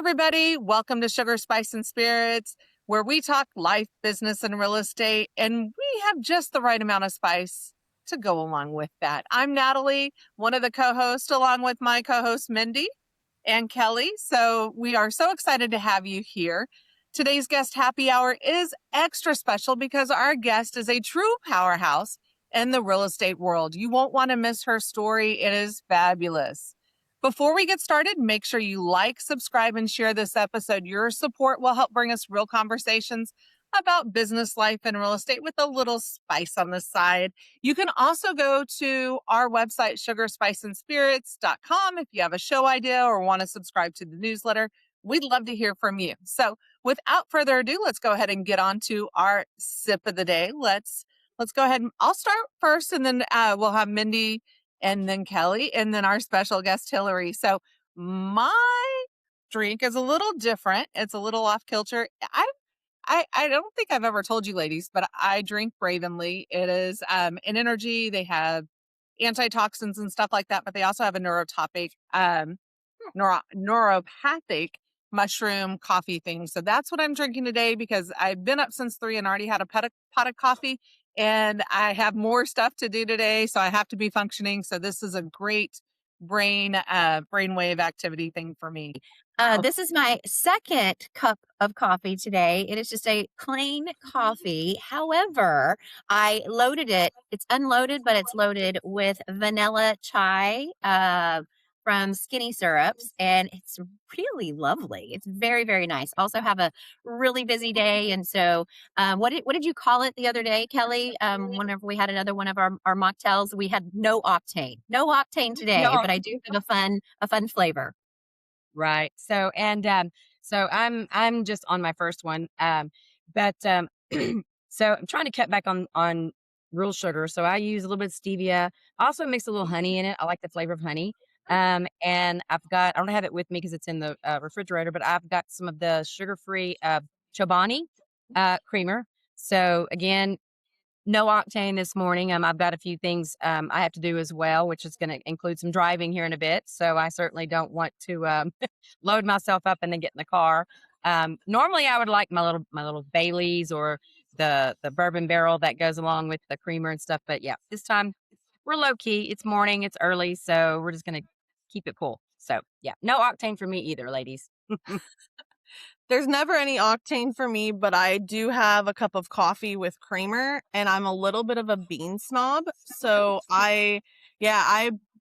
everybody. Welcome to Sugar, Spice, and Spirits, where we talk life, business, and real estate, and we have just the right amount of spice to go along with that. I'm Natalie, one of the co-hosts, along with my co-host Mindy and Kelly. So we are so excited to have you here. Today's guest happy hour is extra special because our guest is a true powerhouse in the real estate world. You won't want to miss her story. It is fabulous. Before we get started, make sure you like, subscribe, and share this episode. Your support will help bring us real conversations about business, life, and real estate with a little spice on the side. You can also go to our website, sugarspiceandspirits.com, if you have a show idea or want to subscribe to the newsletter. We'd love to hear from you. So without further ado, let's go ahead and get on to our sip of the day. Let's go ahead and I'll start first, and then we'll have Mindy and then Kelly, and then our special guest, Hilary. So my drink is a little different. It's a little off kilter. I don't think I've ever told you ladies, but I drink Bravenly. It is an energy. They have antitoxins and stuff like that, but they also have a neuropathic mushroom coffee thing. So that's what I'm drinking today because I've been up since 3 and already had a pot of coffee. And I have more stuff to do today, so I have to be functioning. So this is a great brainwave activity thing for me. This is my second cup of coffee today. It is just a plain coffee. However, I loaded it. It's unloaded, but it's loaded with vanilla chai from Skinny Syrups, and it's really lovely. It's very, very nice. Also have a really busy day, and so what did you call it the other day, Kelly? Whenever we had another one of our mocktails, we had no octane today, but I do have a fun flavor. Right. So I'm just on my first one. But so I'm trying to cut back on real sugar. So I use a little bit of stevia. I also mix a little honey in it. I like the flavor of honey. And I don't have it with me because it's in the refrigerator, but I've got some of the sugar-free Chobani creamer. So again, no octane this morning. I've got a few things I have to do as well, which is going to include some driving here in a bit. So I certainly don't want to load myself up and then get in the car. Normally, I would like my little Baileys or the bourbon barrel that goes along with the creamer and stuff. But yeah, this time we're low key. It's morning. It's early, so we're just going to keep it cool. So yeah, no octane for me either, ladies. There's never any octane for me, but I do have a cup of coffee with creamer, and I'm a little bit of a bean snob. So I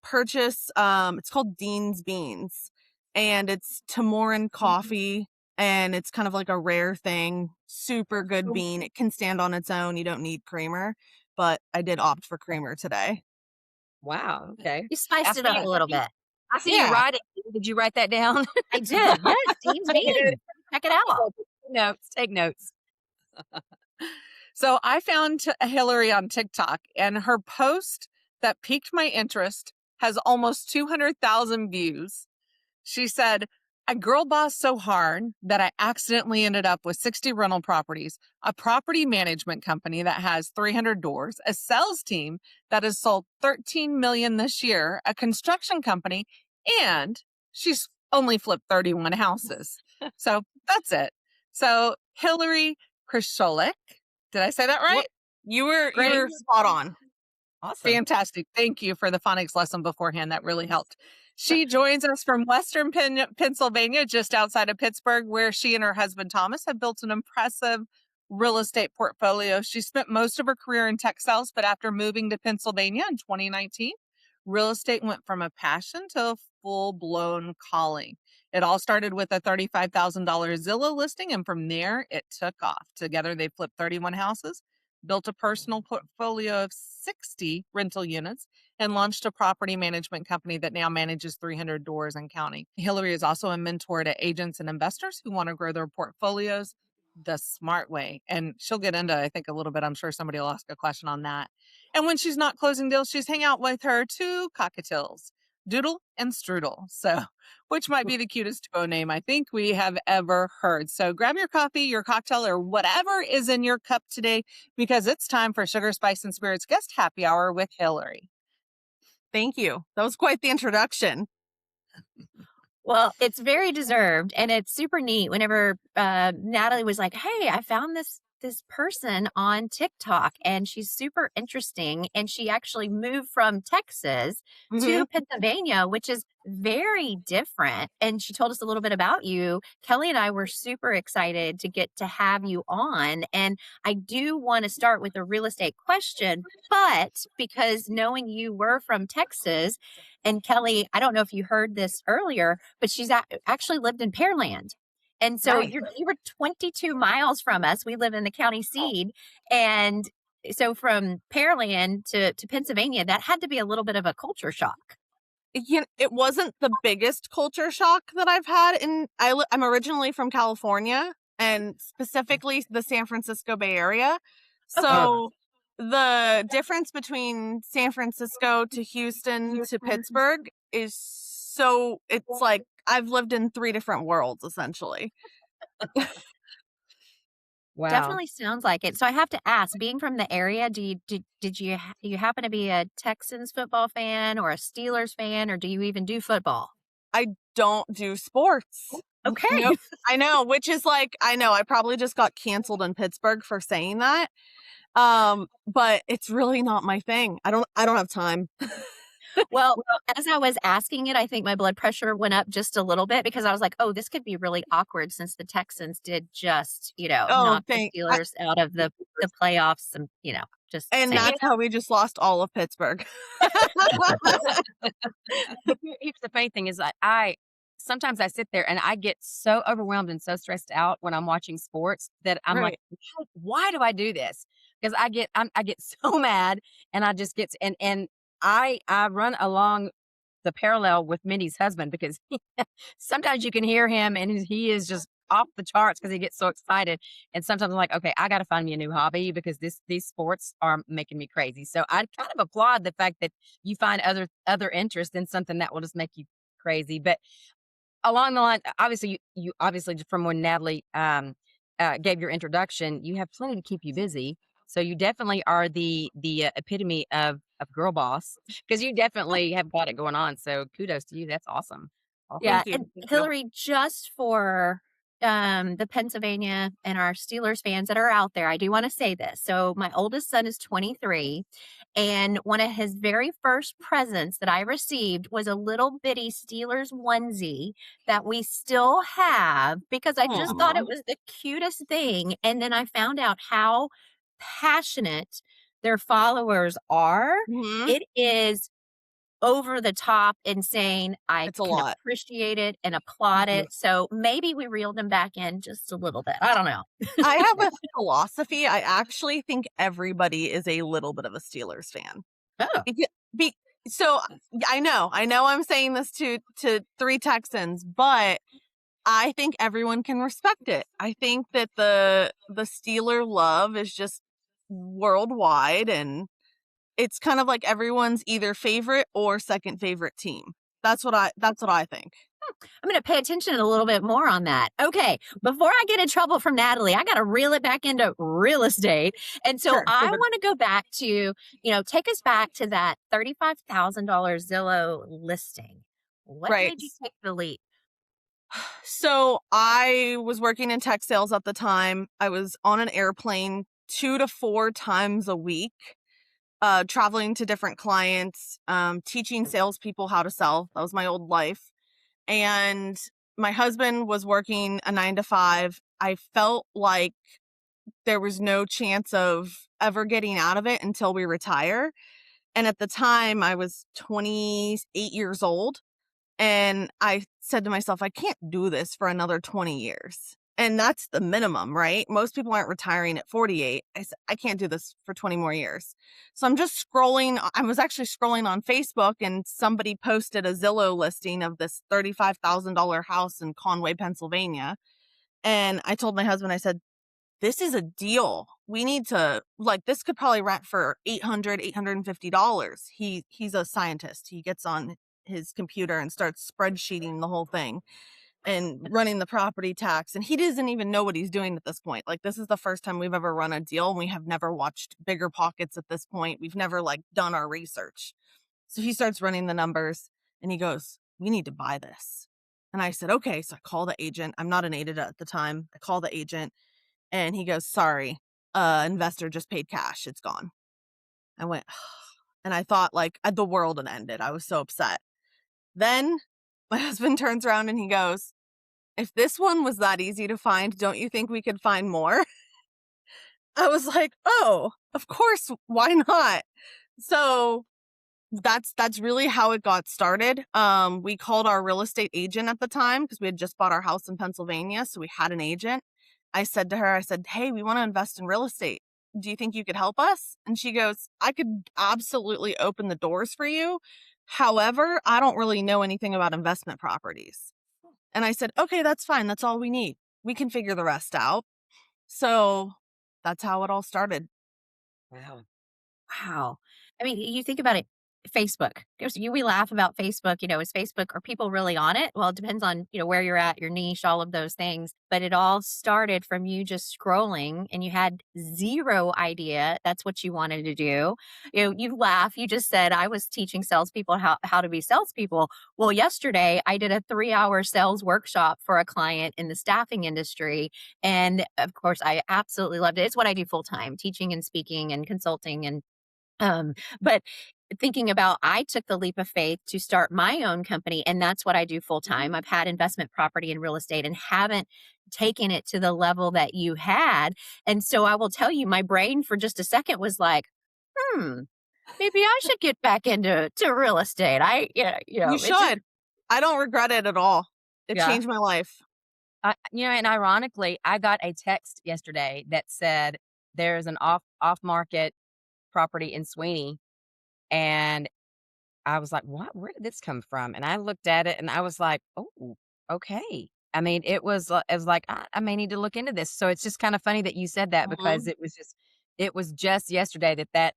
purchase, it's called Dean's Beans, and it's Timoran coffee, and it's kind of like a rare thing. Super good bean. It can stand on its own. You don't need creamer, but I did opt for creamer today. Wow. Okay. You spiced it up a little bit. I see you write it. Did you write that down? I did. Yes, Dean's Beans. Check it out. Take notes. So I found Hilary on TikTok, and her post that piqued my interest has almost 200,000 views. She said, "I girl boss so hard that I accidentally ended up with 60 rental properties, a property management company that has 300 doors, a sales team that has sold 13 million this year, a construction company, and she's only flipped 31 houses." So that's it. So Hilary Kreschollek, did I say that right? You were spot on. Awesome. Fantastic. Thank you for the phonics lesson beforehand. That really helped. She joins us from Western Pennsylvania, just outside of Pittsburgh, where she and her husband, Thomas, have built an impressive real estate portfolio. She spent most of her career in textiles, but after moving to Pennsylvania in 2019, real estate went from a passion to a full-blown calling. It all started with a $35,000 Zillow listing, and from there, it took off. Together, they flipped 31 houses, built a personal portfolio of 60 rental units, and launched a property management company that now manages 300 doors and counting. Hilary is also a mentor to agents and investors who want to grow their portfolios the smart way. And she'll get into, I think, a little bit. I'm sure somebody will ask a question on that. And when she's not closing deals, she's hanging out with her two cockatiels, Doodle and Strudel. So, which might be the cutest duo name I think we have ever heard. So grab your coffee, your cocktail, or whatever is in your cup today, because it's time for Sugar, Spice, and Spirits Guest Happy Hour with Hilary. Thank you. That was quite the introduction. Well, it's very deserved, and it's super neat whenever Natalie was like, "Hey, I found this person on TikTok and she's super interesting and she actually moved from Texas Hmm. to Pennsylvania, which is very different." And she told us a little bit about you. Kelly and I were super excited to get to have you on, and I do want to start with a real estate question, but because knowing you were from Texas, and Kelly, I don't know if you heard this earlier, but she's actually lived in Pearland. And so Right. you were 22 miles from us. We live in the county seat. And so from Pearland to Pennsylvania, that had to be a little bit of a culture shock. It wasn't the biggest culture shock that I've had. I'm originally from California, and specifically the San Francisco Bay Area. Okay. So the difference between San Francisco to Houston to Pittsburgh it's like I've lived in 3 different worlds essentially. Wow. Definitely sounds like it. So I have to ask, being from the area, do you happen to be a Texans football fan or a Steelers fan, or do you even do football? I don't do sports. Okay. Nope. I know, which is like, I know I probably just got canceled in Pittsburgh for saying that. But it's really not my thing. I don't have time. Well, as I was asking it, I think my blood pressure went up just a little bit because I was like, "Oh, this could be really awkward since the Texans did just, Oh, knock the Steelers out of the playoffs and, just and saying." that's how we just lost all of Pittsburgh. But here's the funny thing is I sometimes I sit there and I get so overwhelmed and so stressed out when I'm watching sports that I'm like, Right. why do I do this? Because I get so mad and I just get and I run along the parallel with Mindy's husband because sometimes you can hear him and he is just off the charts because he gets so excited. And sometimes I'm like, okay, I got to find me a new hobby because these sports are making me crazy. So I kind of applaud the fact that you find other interest in something that will just make you crazy. But along the line, obviously, you obviously just from when Natalie gave your introduction, you have plenty to keep you busy. So you definitely are the epitome of girl boss because you definitely have got it going on. So kudos to you. That's awesome. Yeah, Awesome. Thank you. and Thank you. Hillary, just for the Pennsylvania and our Steelers fans that are out there, I do want to say this. So my oldest son is 23, and one of his very first presents that I received was a little bitty Steelers onesie that we still have because I just thought Aw. it was the cutest thing. And then I found out how passionate their followers are. Mhm. It is over the top insane. I It's a can lot. appreciate it and applaud Mhm. it. So maybe we reeled him back in just a little bit. I don't know. I have a philosophy. I actually think everybody is a little bit of a Steelers fan. Oh, Becau be so I know I'm saying this to 3 Texans, but I think everyone can respect it. I think that the Steeler love is just worldwide, and it's kind of like everyone's either favorite or second favorite team. That's what I think. I'm going to pay attention a little bit more on that. Okay. Before I get in trouble from Natalie, I got to reel it back into real estate. And so Sure. I want to go back to, take us back to that $35,000 Zillow listing. What Right. made you take the leap? So I was working in tech sales at the time. I was on an airplane 2 to 4 times a week, traveling to different clients, teaching salespeople how to sell. That was my old life. And my husband was working a 9 to 5. I felt like there was no chance of ever getting out of it until we retire. And at the time, I was 28 years old. And I said to myself, I can't do this for another 20 years. And that's the minimum, right? Most people aren't retiring at 48. I said, I can't do this for 20 more years. So I'm just scrolling. I was actually scrolling on Facebook and somebody posted a Zillow listing of this $35,000 house in Conway, Pennsylvania. And I told my husband, I said, this is a deal. We need to, like, this could probably rent for $850. He's a scientist. He gets on his computer and starts spreadsheeting the whole thing and running the property tax. And he doesn't even know what he's doing at this point. Like, this is the first time we've ever run a deal, and we have never watched Bigger Pockets at this point. We've never like done our research. So he starts running the numbers and he goes, we need to buy this. And I said, okay. So I call the agent. I'm not an agent at the time. I call the agent and he goes, sorry, investor just paid cash. It's gone. I went, and I thought like the world had ended. I was so upset. Then my husband turns around and he goes, if this one was that easy to find, don't you think we could find more? I was like, oh, of course. Why not? So that's really how it got started. We called our real estate agent at the time because we had just bought our house in Pennsylvania. So we had an agent. I said to her, I said, hey, we want to invest in real estate. Do you think you could help us? And she goes, I could absolutely open the doors for you. However, I don't really know anything about investment properties. And I said, okay, that's fine. That's all we need. We can figure the rest out. So that's how it all started. Wow. Wow. I mean, you think about it, Facebook. We laugh about Facebook, is Facebook, are people really on it? Well, it depends on, where you're at, your niche, all of those things. But it all started from you just scrolling and you had zero idea that's what you wanted to do. You laugh. You just said, I was teaching salespeople how to be salespeople. Well, yesterday I did a 3-hour sales workshop for a client in the staffing industry. And of course, I absolutely loved it. It's what I do full time, teaching and speaking and consulting but thinking about, I took the leap of faith to start my own company, and that's what I do full time. I've had investment property and real estate and haven't taken it to the level that you had. And so I will tell you, my brain for just a second was like, maybe I should get back into real estate. You It's just, should. I don't regret it at all. It Yeah. changed my life. And ironically, I got a text yesterday that said there's an off market property in Sweeney, and I was like, "What? Where did this come from?" And I looked at it, and I was like, "Oh, okay." I mean, it was like I may need to look into this. So it's just kind of funny that you said that because Mhm. it was just yesterday that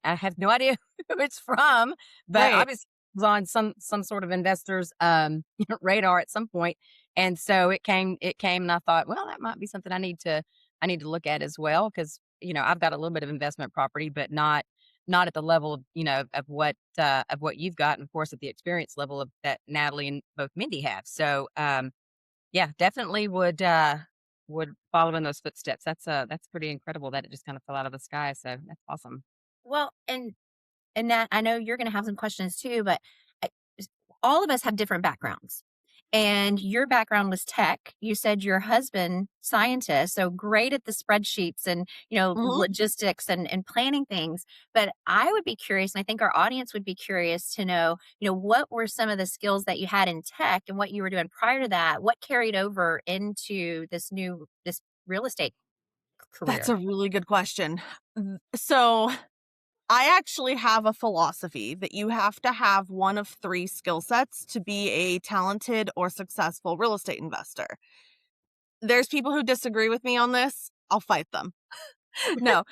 I have no idea who it's from, but Right. obviously it was on some sort of investor's radar at some point. And so it came and I thought, well, that might be something I need to look at as well because I've got a little bit of investment property, but not at the level of of what you've got, and of course at the experience level of that Natalie and both Mindy have. So yeah, definitely would follow in those footsteps. That's pretty incredible that it just kind of fell out of the sky. So that's awesome. well, and that I know you're going to have some questions too, but I- all of us have different backgrounds. And your background was tech. You said your husband, scientist, so great at the spreadsheets and, Mhm. logistics and planning things. But I would be curious, and I think our audience would be curious to know, what were some of the skills that you had in tech and what you were doing prior to that? What carried over into this real estate That's career? a really good question. So I actually have a philosophy that you have to have one of 3 skill sets to be a talented or successful real estate investor. There's people who disagree with me on this. I'll fight them. No.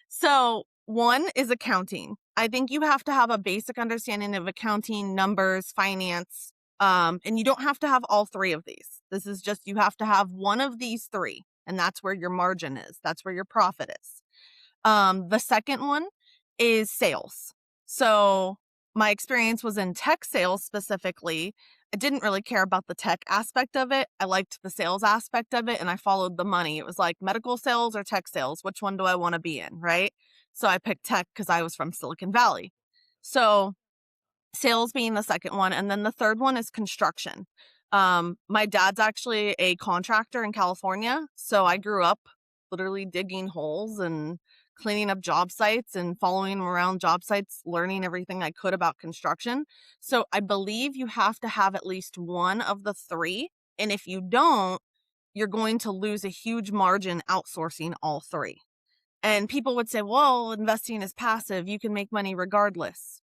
So one is accounting. I think you have to have a basic understanding of accounting, numbers, finance. And you don't have to have all 3 of these. This is just, you have to have one of these 3, and that's where your margin is. That's where your profit is. The second one is sales. So my experience was in tech sales specifically. I didn't really care about the tech aspect of it. I liked the sales aspect of it and I followed the money. It was like medical sales or tech sales. Which one do I want to be in? Right. So I picked tech because I was from Silicon Valley. So sales being the second one. And then the third one is construction. My dad's actually a contractor in California. So I grew up literally digging holes and cleaning up job sites and following him around job sites, learning everything I could about construction. So I believe you have to have at least one of the 3. And if you don't, you're going to lose a huge margin outsourcing all 3. And people would say, well, investing is passive. You can make money regardless.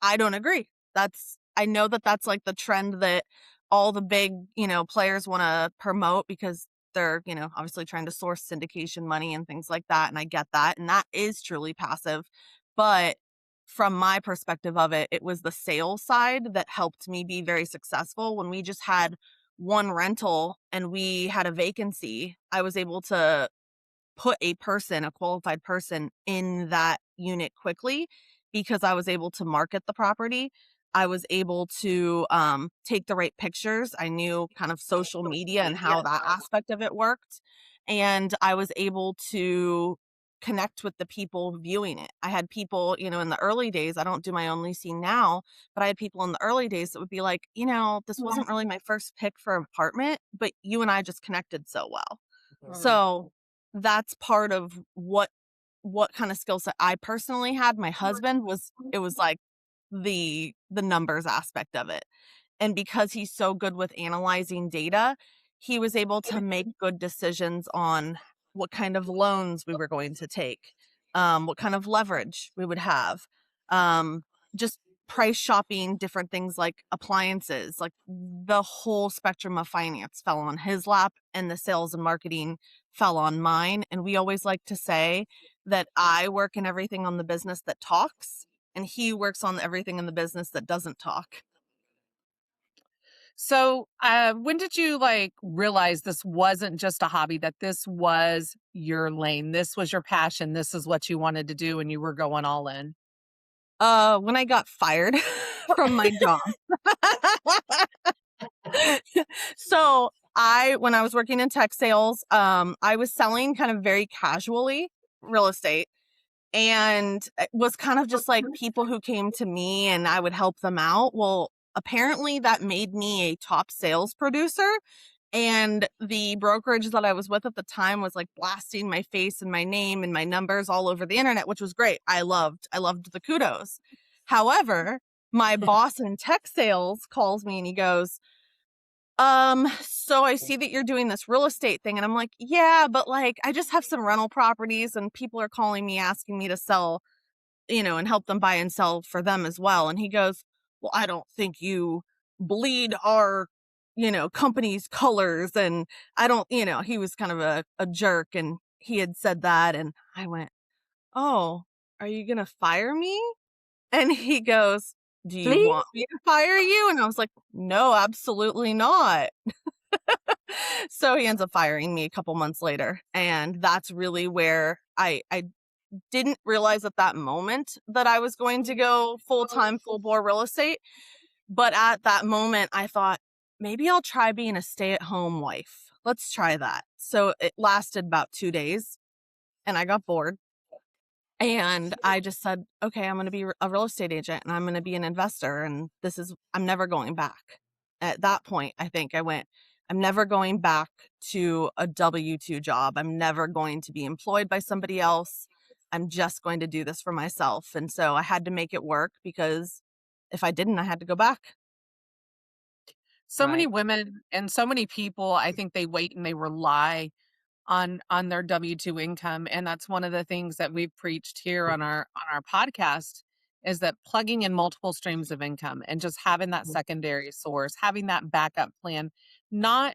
I don't agree. I know that that's like the trend that all the big, players want to promote because they're, obviously trying to source syndication money and things like that. And I get that. And that is truly passive. But from my perspective of it, it was the sales side that helped me be very successful. When we just had one rental and we had a vacancy, I was able to put a qualified person in that unit quickly because I was able to market the property. I was able to take the right pictures. I knew kind of social media and how that aspect of it worked. And I was able to connect with the people viewing it. I had people, in the early days, I don't do my own leasing now, but I had people in the early days that would be like, this wasn't really my first pick for an apartment, but you and I just connected so well. So that's part of what kind of skill set I personally had. My husband it was like the numbers aspect of it. And because he's so good with analyzing data, he was able to make good decisions on what kind of loans we were going to take, what kind of leverage we would have, just price shopping, different things like appliances, like the whole spectrum of finance fell on his lap and the sales and marketing fell on mine. And we always like to say that I work in everything on the business that talks and he works on everything in the business that doesn't talk. So, when did you realize this wasn't just a hobby, that this was your lane? This was your passion. This is what you wanted to do and you were going all in. When I got fired from my job. So when I was working in tech sales, I was selling kind of very casually real estate. And it was kind of just like people who came to me and I would help them out. Well, apparently that made me a top sales producer. And the brokerage that I was with at the time was like blasting my face and my name and my numbers all over the internet, which was great. I loved the kudos. However, my boss in tech sales calls me and he goes, so I see that you're doing this real estate thing. And I'm like, yeah, but I just have some rental properties and people are calling me asking me to sell, and help them buy and sell for them as well. And he goes, well, I don't think you bleed our, company's colors. And I don't, he was kind of a jerk and he had said that. And I went, oh, are you going to fire me? And he goes, do you Please? want me to fire you? And I was like, no, absolutely not. So he ends up firing me a couple months later. And that's really where I didn't realize at that moment that I was going to go full-time, full-bore real estate. But at that moment, I thought, maybe I'll try being a stay-at-home wife. Let's try that. So it lasted about 2 days and I got bored. And I just said, okay, I'm going to be a real estate agent and I'm going to be an investor. And I'm never going back. At that point, I think I'm never going back to a W-2 job. I'm never going to be employed by somebody else. I'm just going to do this for myself. And so I had to make it work because if I didn't, I had to go back. So many Right. women and so many people, I think they wait and they rely on their W-2 income. And that's one of the things that we've preached here on our podcast, is that plugging in multiple streams of income and just having that secondary source, having that backup plan, not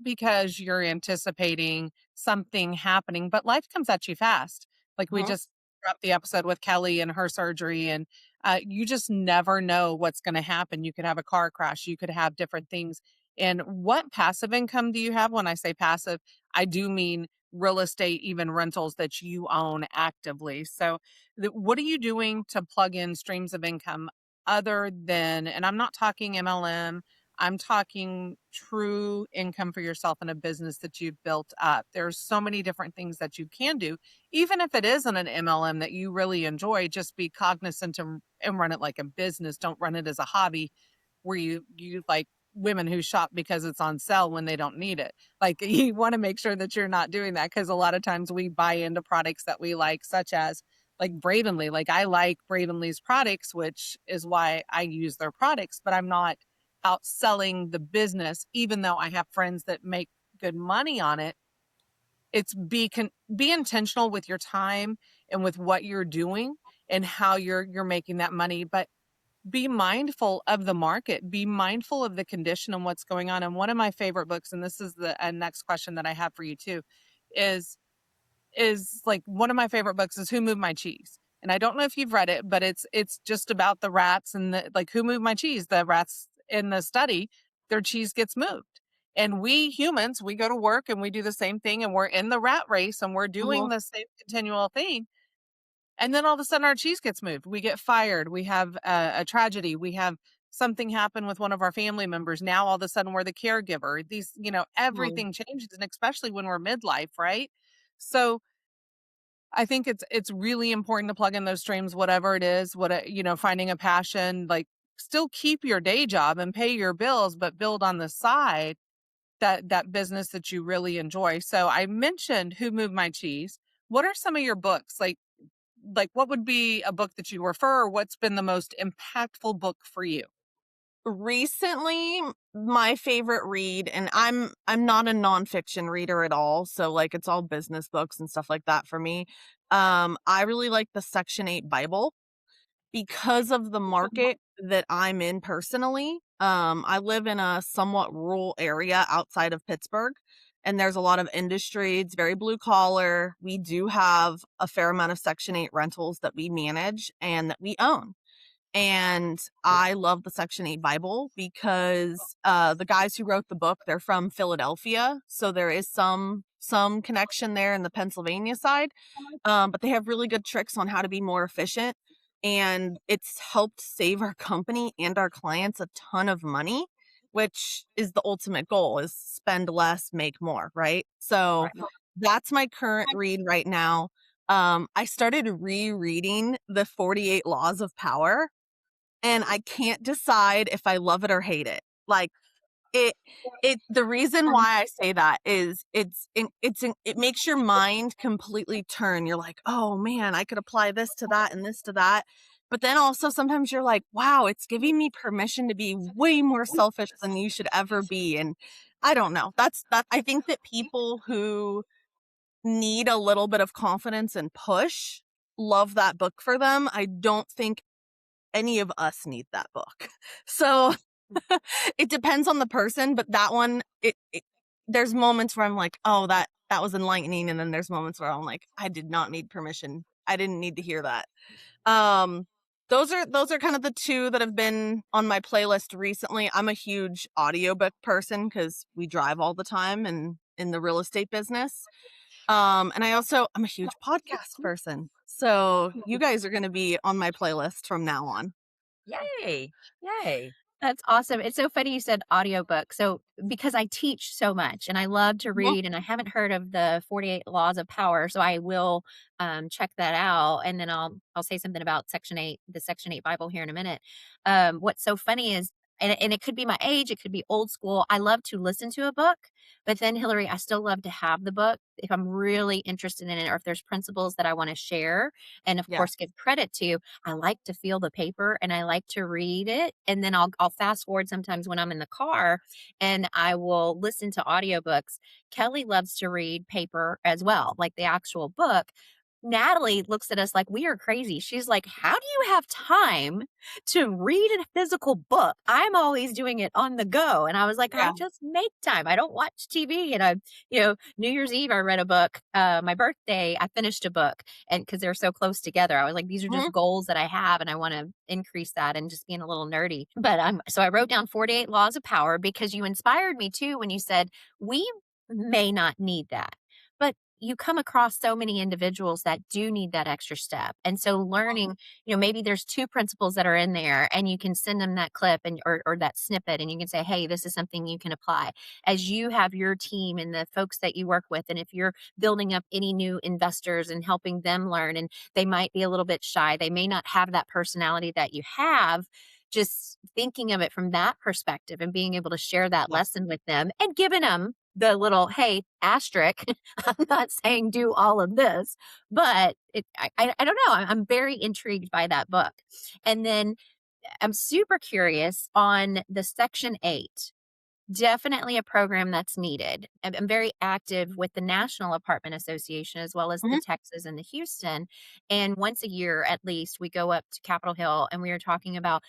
because you're anticipating something happening, but life comes at you fast. Like we Mhm. just dropped the episode with Kelly and her surgery, and you just never know what's going to happen. You could have a car crash, you could have different things. And what passive income do you have? When I say passive, I do mean real estate, even rentals that you own actively. So, what are you doing to plug in streams of income other than, and I'm not talking MLM, I'm talking true income for yourself in a business that you've built up. There's so many different things that you can do, even if it isn't an MLM that you really enjoy. Just be cognizant and run it like a business. Don't run it as a hobby where you like women who shop because it's on sale when they don't need it. Like you want to make sure that you're not doing that, because a lot of times we buy into products that we like, such as like Bravenly. Like I like Bravenly's products, which is why I use their products, but I'm not out selling the business, even though I have friends that make good money on it. It's be intentional with your time and with what you're doing and how you're making that money, but be mindful of the market, be mindful of the condition and what's going on. And one of my favorite books, and this is the next question that I have for you too, is like one of my favorite books is Who Moved My Cheese. And I don't know if you've read it, but it's just about the rats and the, like, who moved my cheese? The rats in the study, their cheese gets moved. And we humans, we go to work and we do the same thing, and we're in the rat race and we're doing Mhm. the same continual thing. And then all of a sudden our cheese gets moved. We get fired. We have a tragedy. We have something happen with one of our family members. Now all of a sudden we're the caregiver. These, everything changes, and especially when we're midlife, right? So I think it's really important to plug in those streams, whatever it is, finding a passion, like still keep your day job and pay your bills, but build on the side that business that you really enjoy. So I mentioned Who Moved My Cheese. What are some of your books? Like what would be a book that you refer, or what's been the most impactful book for you? Recently, my favorite read, and I'm not a nonfiction reader at all, so like it's all business books and stuff like that for me. I really like the Section 8 Bible because of the market that I'm in personally. I live in a somewhat rural area outside of Pittsburgh, and there's a lot of industry. It's very blue collar. We do have a fair amount of Section 8 rentals that we manage and that we own. And I love the Section 8 Bible because the guys who wrote the book, they're from Philadelphia. So there is some connection there in the Pennsylvania side. But they have really good tricks on how to be more efficient. And it's helped save our company and our clients a ton of money, which is the ultimate goal, is spend less, make more, right? So that's my current read right now. I started rereading the 48 Laws of Power, and I can't decide if I love it or hate it. Like it the reason why I say that is it makes your mind completely turn. You're like, "Oh man, I could apply this to that and this to that." But then also sometimes you're like, "Wow, it's giving me permission to be way more selfish than you should ever be." And I don't know. That I think that people who need a little bit of confidence and push love that book for them. I don't think any of us need that book. So it depends on the person, but that one, there's moments where I'm like, oh, that was enlightening. And then there's moments where I'm like, I did not need permission. I didn't need to hear that. Those are kind of the two that have been on my playlist recently. I'm a huge audiobook person because we drive all the time and in the real estate business. And I'm a huge podcast person. So you guys are going to be on my playlist from now on. Yay. Yay. That's awesome. It's so funny you said audiobook. So because I teach so much and I love to read, and I haven't heard of the 48 Laws of Power, so I will check that out, and then I'll say something about Section 8, the Section 8 Bible here in a minute. What's so funny is, and it could be my age, it could be old school. I love to listen to a book, but then Hilary, I still love to have the book if I'm really interested in it, or if there's principles that I want to share and of course give credit to. I like to feel the paper and I like to read it, and then I'll fast forward sometimes when I'm in the car and I will listen to audiobooks. Kelly loves to read paper as well, like the actual book. Natalie looks at us like we are crazy. She's like, how do you have time to read a physical book? I'm always doing it on the go. And I was like, I just make time. I don't watch TV. And New Year's Eve, I read a book. My birthday, I finished a book. And because they're so close together, I was like, these are just goals that I have. And I want to increase that, and just being a little nerdy. But so I wrote down 48 Laws of Power because you inspired me too when you said, we may not need that. But you come across so many individuals that do need that extra step. And so learning, maybe there's 2 principles that are in there, and you can send them that clip or that snippet, and you can say, hey, this is something you can apply as you have your team and the folks that you work with. And if you're building up any new investors and helping them learn, and they might be a little bit shy, they may not have that personality that you have, just thinking of it from that perspective and being able to share that lesson with them and giving them the little, hey, asterisk, I'm not saying do all of this, but I don't know. I'm very intrigued by that book. And then I'm super curious on the Section 8. Definitely a program that's needed. I'm very active with the National Apartment Association as well as the Texas and the Houston. And once a year, at least, we go up to Capitol Hill and we are talking about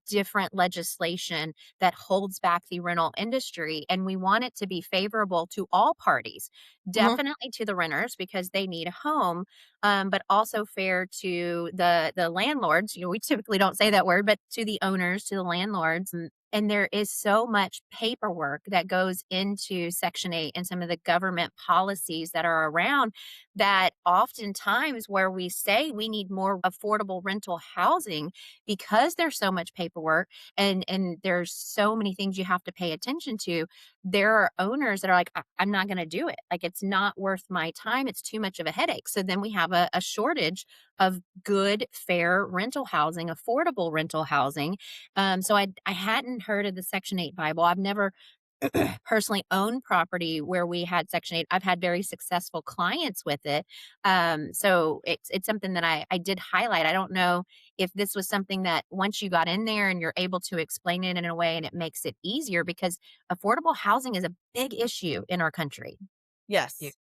different legislation that holds back the rental industry. And we want it to be favorable to all parties, definitely to the renters because they need a home, but also fair to the landlords. We typically don't say that word, but to the owners, to the landlords. And there is so much paperwork that goes into Section 8 and some of the government policies that are around that oftentimes where we say we need more affordable rental housing because there's so much paperwork and there's so many things you have to pay attention to, there are owners that are like, I'm not going to do it. Like, it's not worth my time. It's too much of a headache. So then we have a shortage of good, fair rental housing, affordable rental housing. So I hadn't heard of the Section 8 Bible. I've never personally owned property where we had Section 8. I've had very successful clients with it. So it's something that I did highlight. I don't know if this was something that once you got in there and you're able to explain it in a way and it makes it easier, because affordable housing is a big issue in our country. Yeah. Yes.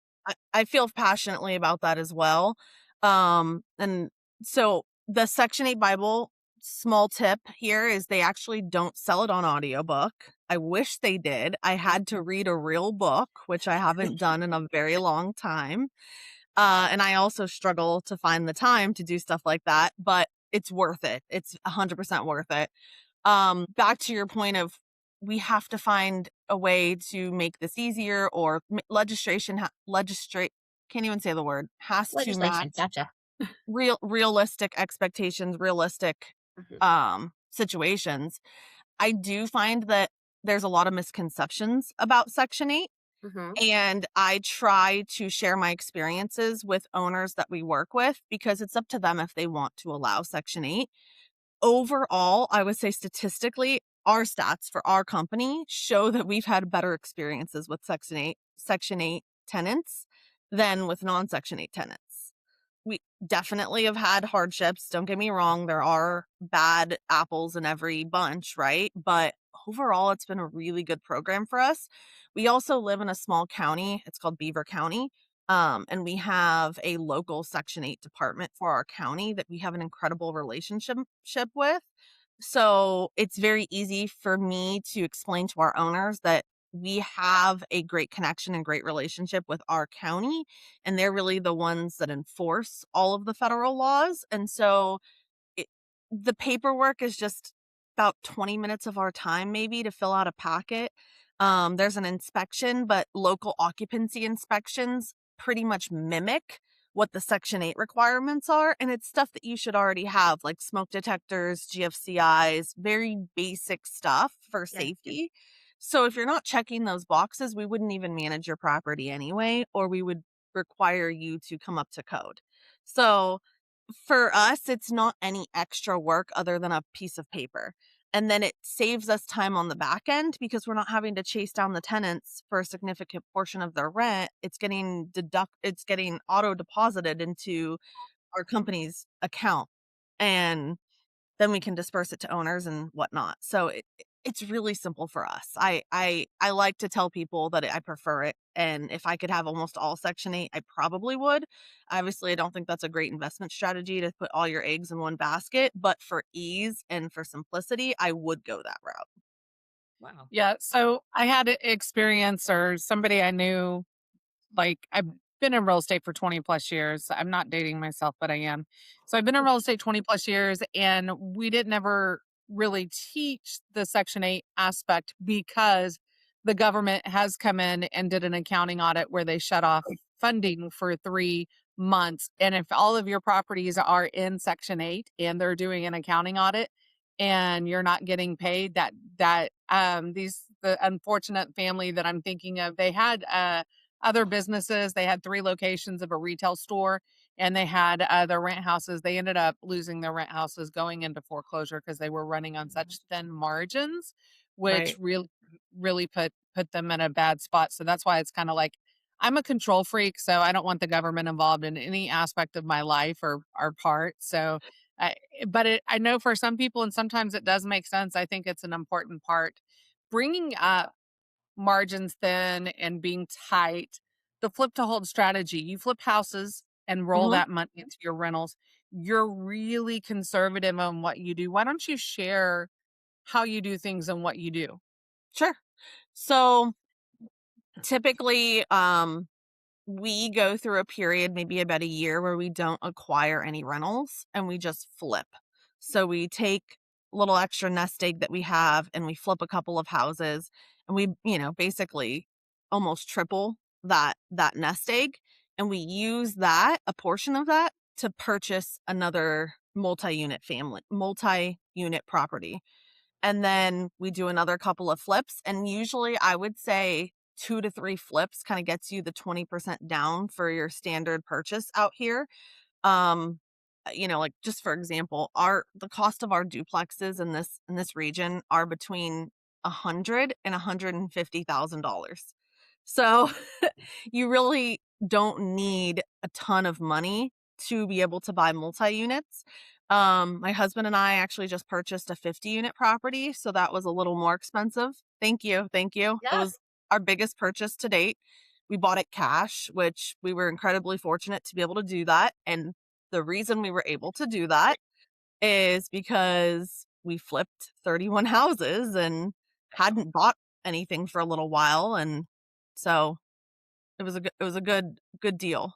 I feel passionately about that as well. And so the Section 8 Bible, small tip here is they actually don't sell it on audiobook. I wish they did. I had to read a real book, which I haven't done in a very long time. And I also struggle to find the time to do stuff like that, but it's worth it. It's 100% worth it. Back to your point of we have to find a way to make this easier, or legislate can't even say the word, has to Legislation. match Gotcha. realistic expectations, realistic situations. I do find that there's a lot of misconceptions about Section 8. Mm-hmm. And I try to share my experiences with owners that we work with, because it's up to them if they want to allow Section 8. Overall, I would say statistically, our stats for our company show that we've had better experiences with Section 8 tenants than with non-Section 8 tenants. We definitely have had hardships. Don't get me wrong. There are bad apples in every bunch, right? But overall, it's been a really good program for us. We also live in a small county. It's called Beaver County. And we have a local Section 8 department for our county that we have an incredible relationship with. So it's very easy for me to explain to our owners that we have a great connection and great relationship with our county, and they're really the ones that enforce all of the federal laws. And so it, the paperwork is just about 20 minutes of our time, maybe, to fill out a packet. There's an inspection, but local occupancy inspections pretty much mimic what the Section 8 requirements are. And it's stuff that you should already have, like smoke detectors, GFCIs, very basic stuff for Yeah. safety. So if you're not checking those boxes, we wouldn't even manage your property anyway, or we would require you to come up to code. So for us, it's not any extra work other than a piece of paper. And then it saves us time on the back end, because we're not having to chase down the tenants for a significant portion of their rent. It's getting auto deposited into our company's account. And then we can disperse it to owners and whatnot. So it's really simple for us. I like to tell people that I prefer it, and if I could have almost all Section 8, I probably would. Obviously, I don't think that's a great investment strategy to put all your eggs in one basket, but for ease and for simplicity, I would go that route. Wow. Yeah. So I had an experience, or somebody I knew, like, I've been in real estate for 20 plus years. I'm not dating myself, but I am. So I've been in real estate 20 plus years, and we didn't ever really teach the Section 8 aspect, because the government has come in and did an accounting audit where they shut off funding for 3 months. And if all of your properties are in Section 8 and they're doing an accounting audit and you're not getting paid, the unfortunate family that I'm thinking of, they had other businesses. They had 3 locations of a retail store, and they had their rent houses. They ended up losing their rent houses, going into foreclosure, because they were running on such thin margins, which Right. really put them in a bad spot. So that's why it's kind of like, I'm a control freak, so I don't want the government involved in any aspect of my life or our part. So, I know for some people, and sometimes it does make sense. I think it's an important part. Bringing up margins thin and being tight, the flip to hold strategy. You flip houses and roll Mhm. that money into your rentals. You're really conservative on what you do. Why don't you share how you do things and what you do? Sure. So typically, we go through a period, maybe about a year, where we don't acquire any rentals and we just flip. So we take little extra nest egg that we have, and we flip a couple of houses, and we, basically almost triple that nest egg, and we use a portion of that to purchase another multi-unit property. And then we do another couple of flips, and usually I would say 2 to 3 flips kind of gets you the 20% down for your standard purchase out here. Um, like, just for example, the cost of our duplexes in this region are between $150,000. So you really don't need a ton of money to be able to buy multi-units. My husband and I actually just purchased a 50-unit property, so that was a little more expensive. Thank you. Thank you. It Yeah. was our biggest purchase to date. We bought it cash, which we were incredibly fortunate to be able to do that. And the reason we were able to do that is because we flipped 31 houses and hadn't bought anything for a little while. And so it was a good deal.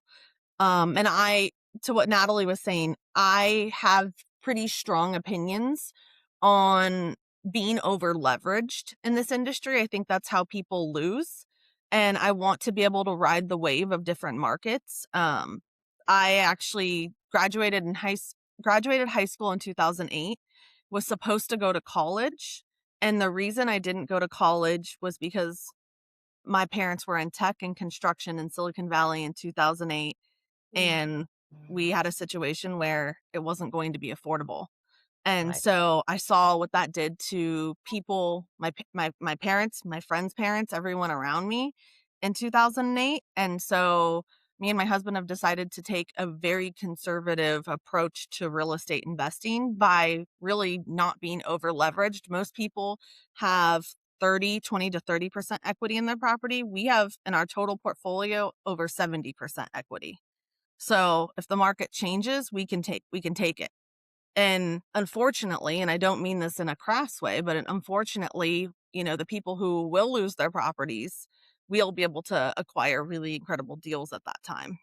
And to what Natalie was saying, I have pretty strong opinions on being over leveraged in this industry. I think that's how people lose. And I want to be able to ride the wave of different markets. I actually graduated high school in 2008, was supposed to go to college. And the reason I didn't go to college was because my parents were in tech and construction in Silicon Valley in 2008, and we had a situation where it wasn't going to be affordable. And Right. so I saw what that did to people, my parents, my friends' parents, everyone around me in 2008. And so me and my husband have decided to take a very conservative approach to real estate investing by really not being over leveraged. Most people have 20 to 30% equity in their property. We have in our total portfolio over 70% equity. So if the market changes, we can take it. And unfortunately, and I don't mean this in a crass way, but unfortunately, the people who will lose their properties, we'll be able to acquire really incredible deals at that time.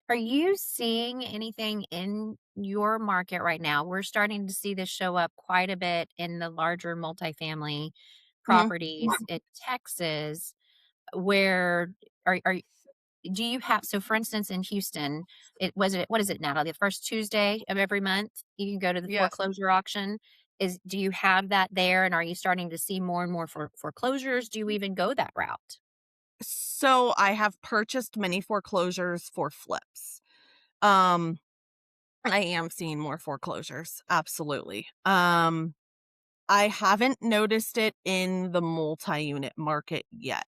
Are you seeing anything in your market right now? We're starting to see this show up quite a bit in the larger multifamily Mhm. properties in Texas, where are do you have, so for instance in Houston, what is it, Natalie? The first Tuesday of every month you can go to the Yes. foreclosure auction. Do you have that there, and are you starting to see more and more foreclosures? Do you even go that route? So I have purchased many foreclosures for flips. Um, I am seeing more foreclosures. Absolutely. I haven't noticed it in the multi-unit market yet,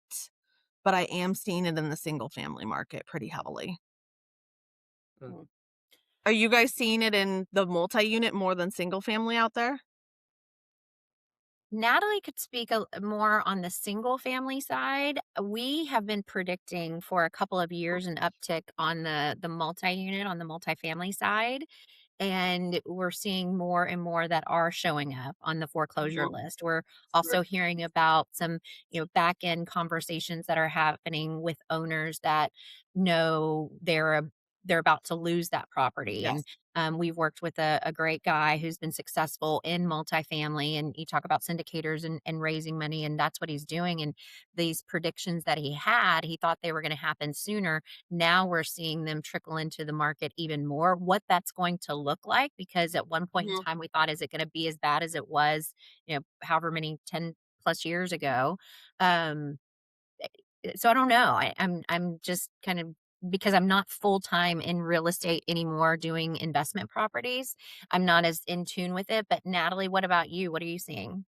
but I am seeing it in the single family market pretty heavily. Mm. Are you guys seeing it in the multi-unit more than single family out there? Natalie could speak more on the single family side. We have been predicting for a couple of years an uptick on the multi-unit, on the multifamily side, and we're seeing more and more that are showing up on the foreclosure Mhm. list. We're also hearing about some, back end conversations that are happening with owners that know they're about to lose that property. And Yes. we've worked with a great guy who's been successful in multifamily, and you talk about syndicators and raising money, and that's what he's doing. And these predictions that he thought they were going to happen sooner. Now we're seeing them trickle into the market even more. What that's going to look like, because at one point in Mhm. time we thought, is it going to be as bad as it was, however many 10 plus years ago? Um, so I don't know. I'm just kind of, because I'm not full time in real estate anymore doing investment properties. I'm not as in tune with it. But Natalie, what about you? What are you seeing?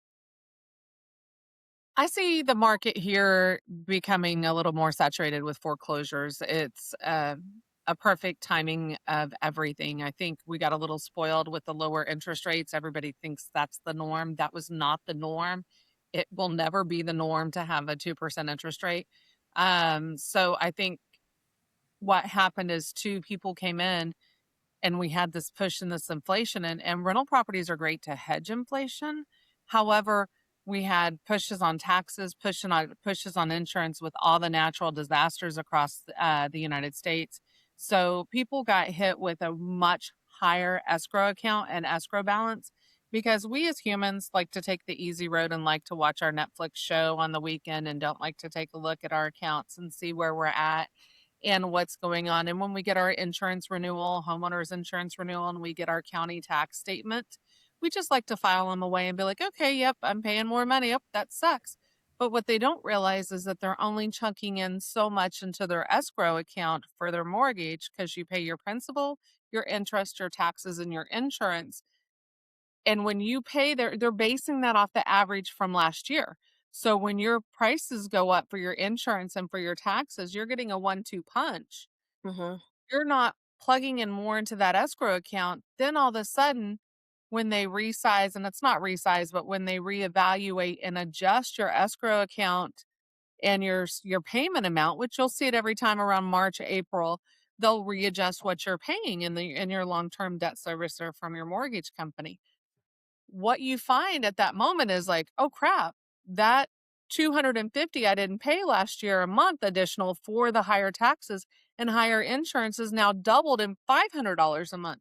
I see the market here becoming a little more saturated with foreclosures. It's a perfect timing of everything. I think we got a little spoiled with the lower interest rates. Everybody thinks that's the norm. That was not the norm. It will never be the norm to have a 2% interest rate. So I think what happened is two people came in and we had this push in this inflation, and rental properties are great to hedge inflation. However, we had pushes on taxes, pushes on insurance with all the natural disasters across the United States. So people got hit with a much higher escrow account and escrow balance, because we as humans like to take the easy road and like to watch our Netflix show on the weekend and don't like to take a look at our accounts and see where we're at and what's going on. And when we get our insurance renewal, homeowners insurance renewal, and we get our county tax statement, we just like to file them away and be like, okay, yep, I'm paying more money. Yep, that sucks. But what they don't realize is that they're only chunking in so much into their escrow account for their mortgage, because you pay your principal, your interest, your taxes, and your insurance. And when you pay, they're basing that off the average from last year. So when your prices go up for your insurance and for your taxes, you're getting a 1-2 punch. Mm-hmm. You're not plugging in more into that escrow account. Then all of a sudden, when they resize, and it's not resize, but when they reevaluate and adjust your escrow account and your payment amount, which you'll see it every time around March, April, they'll readjust what you're paying in your long-term debt servicer from your mortgage company. What you find at that moment is like, oh crap, that 250 I didn't pay last year a month additional for the higher taxes and higher insurance is now doubled in $500 a month.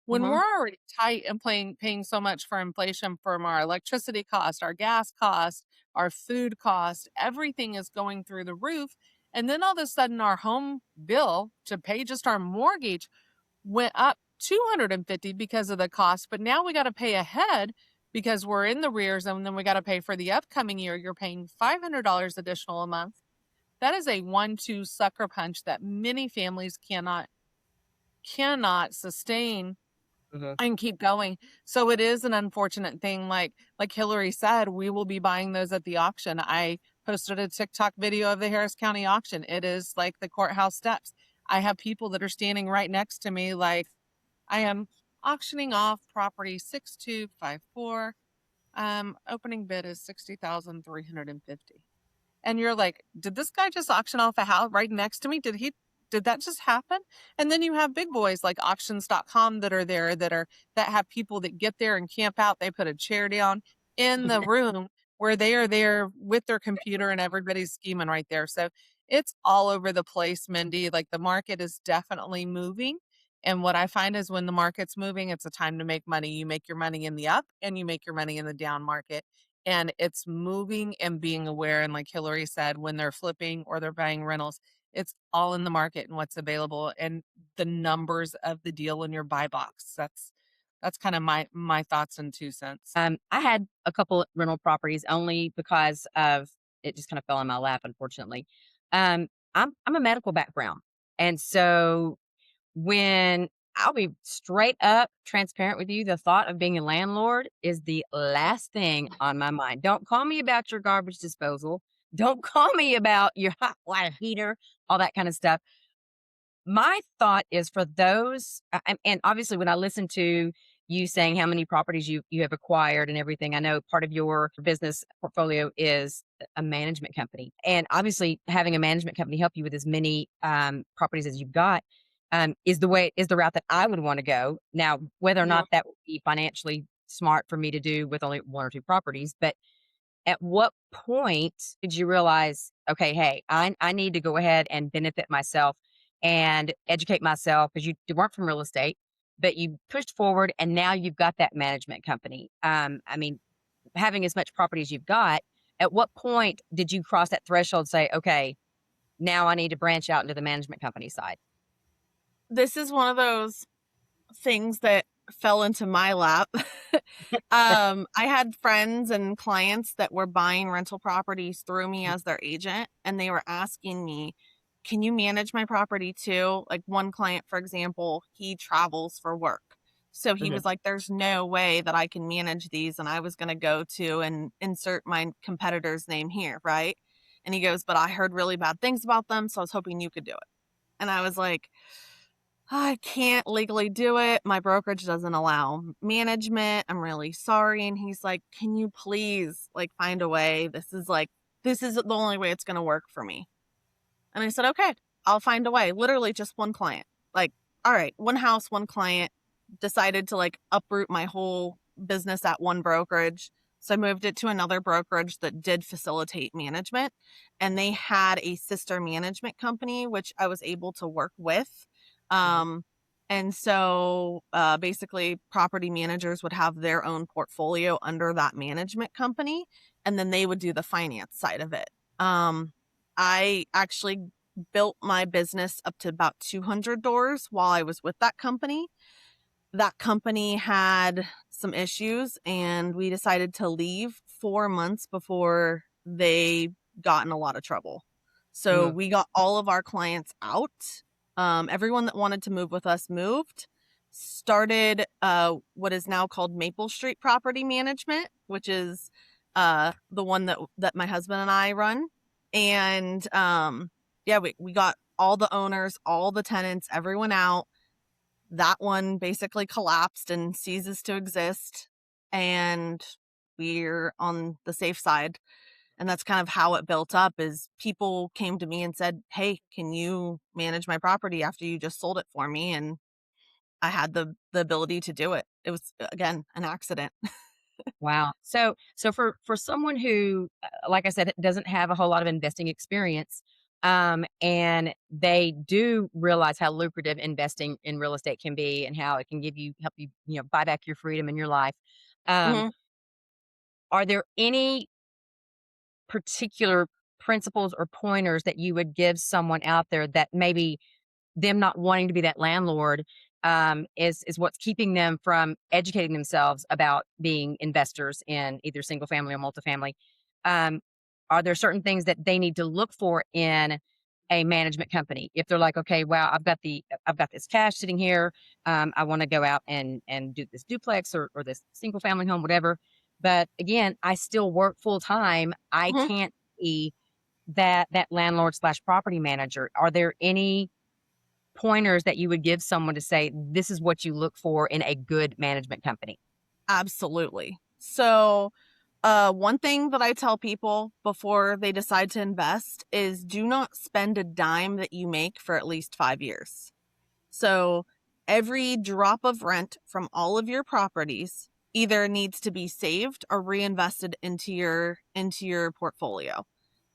When Mm-hmm. we're already tight and paying so much for inflation from our electricity cost, our gas cost, our food cost, everything is going through the roof. And then all of a sudden our home bill to pay just our mortgage went up 250 because of the cost, but now we got to pay ahead because we're in the rears, and then we got to pay for the upcoming year. You're paying $500 additional a month. That is a 1-2 sucker punch that many families cannot sustain and keep going. So it is an unfortunate thing. Like Hilary said, we will be buying those at the auction. I posted a TikTok video of the Harris County auction. It is like the courthouse steps. I have people that are standing right next to me like, I am auctioning off property 6254. Opening bid is 60,350. And you're like, did this guy just auction off a house right next to me? Did that just happen? And then you have big boys like auctions.com that are there that have people that get there and camp out. They put a chair down in the room where they are there with their computer and everybody's scheming right there. So it's all over the place, Mindy. Like the market is definitely moving. And what I find is when the market's moving, it's a time to make money. You make your money in the up and you make your money in the down market. And it's moving and being aware. And like Hilary said, when they're flipping or they're buying rentals, it's all in the market and what's available and the numbers of the deal in your buy box. That's kind of my thoughts and 2 cents. I had a couple rental properties only because of it just kind of fell in my lap, unfortunately. I'm a medical background. And so when I'll be straight up transparent with you, the thought of being a landlord is the last thing on my mind. Don't call me about your garbage disposal. Don't call me about your hot water heater, all that kind of stuff. My thought is for those, and obviously when I listen to you saying how many properties you have acquired and everything, I know part of your business portfolio is a management company, and obviously having a management company help you with as many properties as you've got is the route that I would want to go. Now, whether or not that would be financially smart for me to do with only 1 or 2 properties, but at what point did you realize, okay, hey, I need to go ahead and benefit myself and educate myself, because you weren't from real estate, but you pushed forward and now you've got that management company. I mean, having as much property as you've got, at what point did you cross that threshold and say, okay, now I need to branch out into the management company side? This is one of those things that fell into my lap. I had friends and clients that were buying rental properties through me as their agent, and they were asking me, can you manage my property too? Like one client, for example, he travels for work. So he was like, there's no way that I can manage these. And I was going to go to and insert my competitor's name here, right? And he goes, but I heard really bad things about them, so I was hoping you could do it. And I was like, I can't legally do it. My brokerage doesn't allow management. I'm really sorry. And he's like, can you please like find a way? This is the only way it's going to work for me. And I said, okay, I'll find a way. Literally just one client. Like, all right, one house, one client. Decided to like uproot my whole business at one brokerage. So I moved it to another brokerage that did facilitate management. And they had a sister management company, which I was able to work with. And And so basically property managers would have their own portfolio under that management company, and then they would do the finance side of it. I actually built my business up to about 200 doors while I was with that company. That company had some issues, and we decided to leave 4 months before they got in a lot of trouble. So Mm. we got all of our clients out. Everyone that wanted to move with us moved. Started what is now called Maple Street Property Management, which is the one that my husband and I run. And yeah, we got all the owners, all the tenants, everyone out. That one basically collapsed and ceases to exist, and we're on the safe side. And that's kind of how it built up. Is people came to me and said, hey, can you manage my property after you just sold it for me? And I had the ability to do it. It was, again, an accident. Wow. So for someone who, like I said, doesn't have a whole lot of investing experience, and they do realize how lucrative investing in real estate can be, and how it can help you, buy back your freedom in your life. Um, Mhm. are there any particular principles or pointers that you would give someone out there that maybe them not wanting to be that landlord is what's keeping them from educating themselves about being investors in either single family or multifamily? Um, are there certain things that they need to look for in a management company if they're like, okay, wow, I've got this cash sitting here. I want to go out and do this duplex or this single family home, whatever. But again, I still work full time. I Mhm. can't be that landlord slash property manager. Are there any pointers that you would give someone to say, this is what you look for in a good management company? Absolutely. So, one thing that I tell people before they decide to invest is do not spend a dime that you make for at least 5 years. So every drop of rent from all of your properties either needs to be saved or reinvested into your portfolio.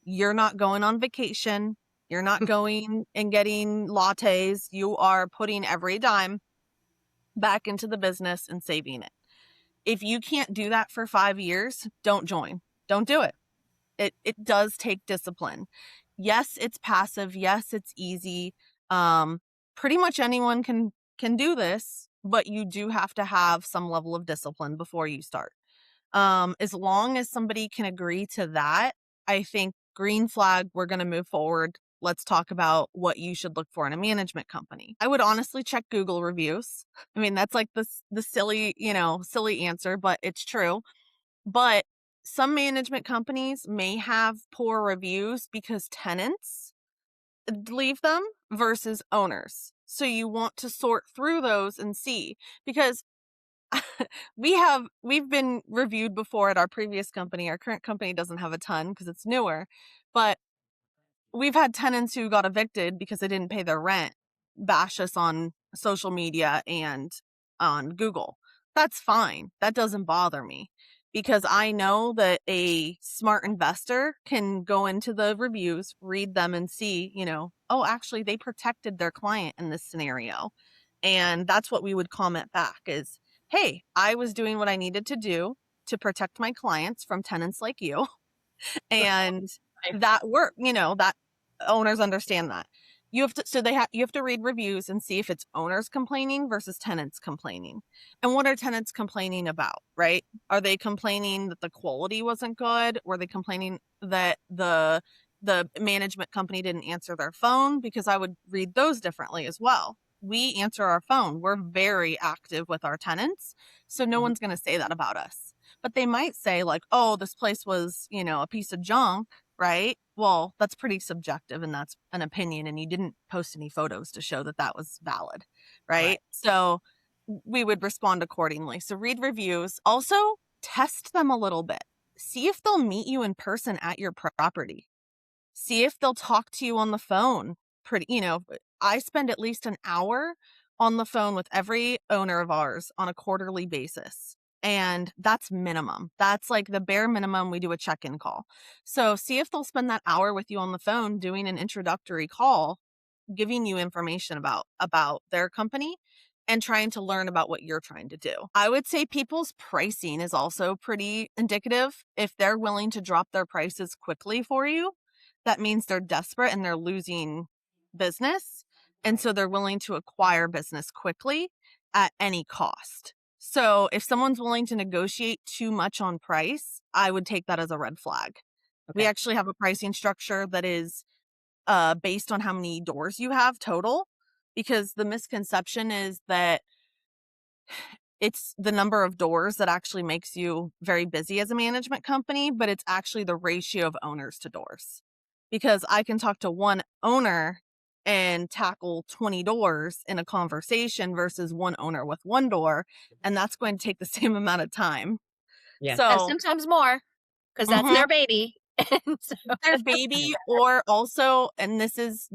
You're not going on vacation. You're not going and getting lattes. You are putting every dime back into the business and saving it. If you can't do that for 5 years, don't join. Don't do it. It does take discipline. Yes, it's passive. Yes, it's easy. Um, Pretty much anyone can do this, but you do have to have some level of discipline before you start. As long as somebody can agree to that, I think green flag, we're going to move forward. Let's talk about what you should look for in a management company. I would honestly check Google reviews. I mean, that's like the silly, silly answer, but it's true. But some management companies may have poor reviews because tenants leave them versus owners. So you want to sort through those and see, because we've been reviewed before at our previous company. Our current company doesn't have a ton because it's newer, but we've had tenants who got evicted because they didn't pay their rent bash us on social media and on Google. That's fine. That doesn't bother me because I know that a smart investor can go into the reviews, read them, and see, oh, actually, they protected their client in this scenario. And that's what we would comment back is, hey, I was doing what I needed to do to protect my clients from tenants like you. And that work, that owners understand that. You have to read reviews and see if it's owners complaining versus tenants complaining. And what are tenants complaining about, right? Are they complaining that the quality wasn't good? Were they complaining that the management company didn't answer their phone? Because I would read those differently as well. We answer our phone. We're very active with our tenants. So no Mhm. one's going to say that about us. But they might say like, oh, this place was, a piece of junk, right? Well, that's pretty subjective and that's an opinion. And you didn't post any photos to show that that was valid, Right. right? So we would respond accordingly. So read reviews. Also, test them a little bit. See if they'll meet you in person at your property. See if they'll talk to you on the phone. I spend at least an hour on the phone with every owner of ours on a quarterly basis. And that's minimum. That's like the bare minimum. We do a check-in call. So see if they'll spend that hour with you on the phone doing an introductory call, giving you information about their company. and trying to learn about what you're trying to do. I would say people's pricing is also pretty indicative. If they're willing to drop their prices quickly for you, that means they're desperate and they're losing business. And so they're willing to acquire business quickly at any cost. So if someone's willing to negotiate too much on price, I would take that as a red flag. We Okay. actually have a pricing structure that is based on how many doors you have total, because the misconception is that it's the number of doors that actually makes you very busy as a management company, but it's actually the ratio of owners to doors. Because I can talk to one owner and tackle 20 doors in a conversation versus one owner with one door, and that's going to take the same amount of time. Yeah. And So, sometimes more, because that's mhm, their baby. And so, their baby, or also, and this is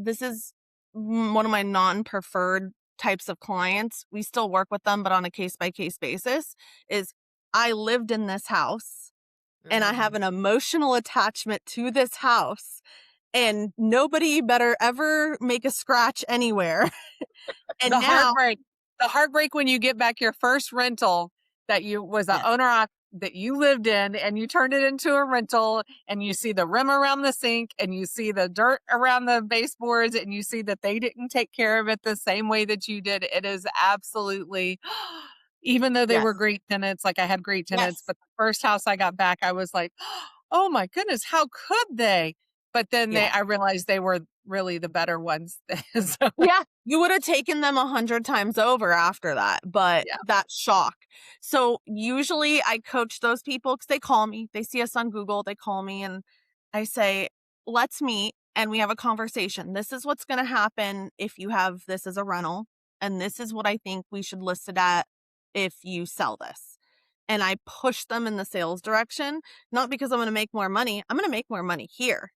one of my non-preferred types of clients. We still work with them, but on a case-by-case basis, is I lived in this house and I have an emotional attachment to this house, and nobody better ever make a scratch anywhere. And The now, heartbreak when you get back your first rental that you was the Yes. owner that you lived in and you turned it into a rental and you see the rim around the sink and you see the dirt around the baseboards and you see that they didn't take care of it the same way that you did. It is absolutely, even though they yes, were great tenants, like I had great tenants, yes, but the first house I got back, I was like, oh my goodness, how could they? But then yeah. I realized they were really the better ones. So, Yeah, you would have taken them 100 times over after that, but yeah. that shock. So usually I coach those people because they call me. They see us on Google, they call me, and I say, let's meet and we have a conversation. This is what's going to happen if you have this as a rental, and this is what I think we should list it at if you sell this. And I push them in the sales direction, not because I'm going to make more money. I'm going to make more money here.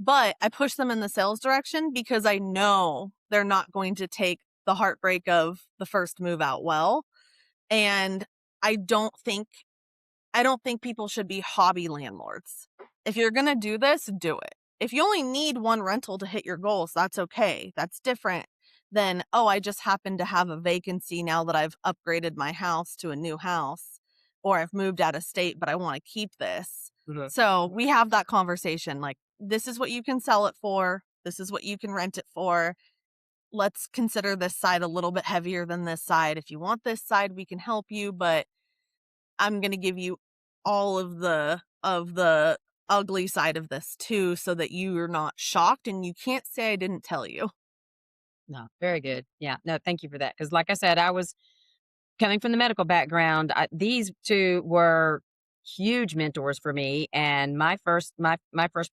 But I push them in the sales direction because I know they're not going to take the heartbreak of the first move out well. And I don't think people should be hobby landlords. If you're going to do this, do it. If you only need one rental to hit your goals, that's okay. That's different than, oh, I just happen to have a vacancy now that I've upgraded my house to a new house, or I've moved out of state, but I want to keep this. So we have that conversation like, this is what you can sell it for. This is what you can rent it for. Let's consider this side a little bit heavier than this side. If you want this side, we can help you, but I'm going to give you all of the ugly side of this too, so that you're not shocked and you can't say I didn't tell you. No, very good. Yeah. No, thank you for that. Because, like I said, I was coming from the medical background. These two were huge mentors for me, and my first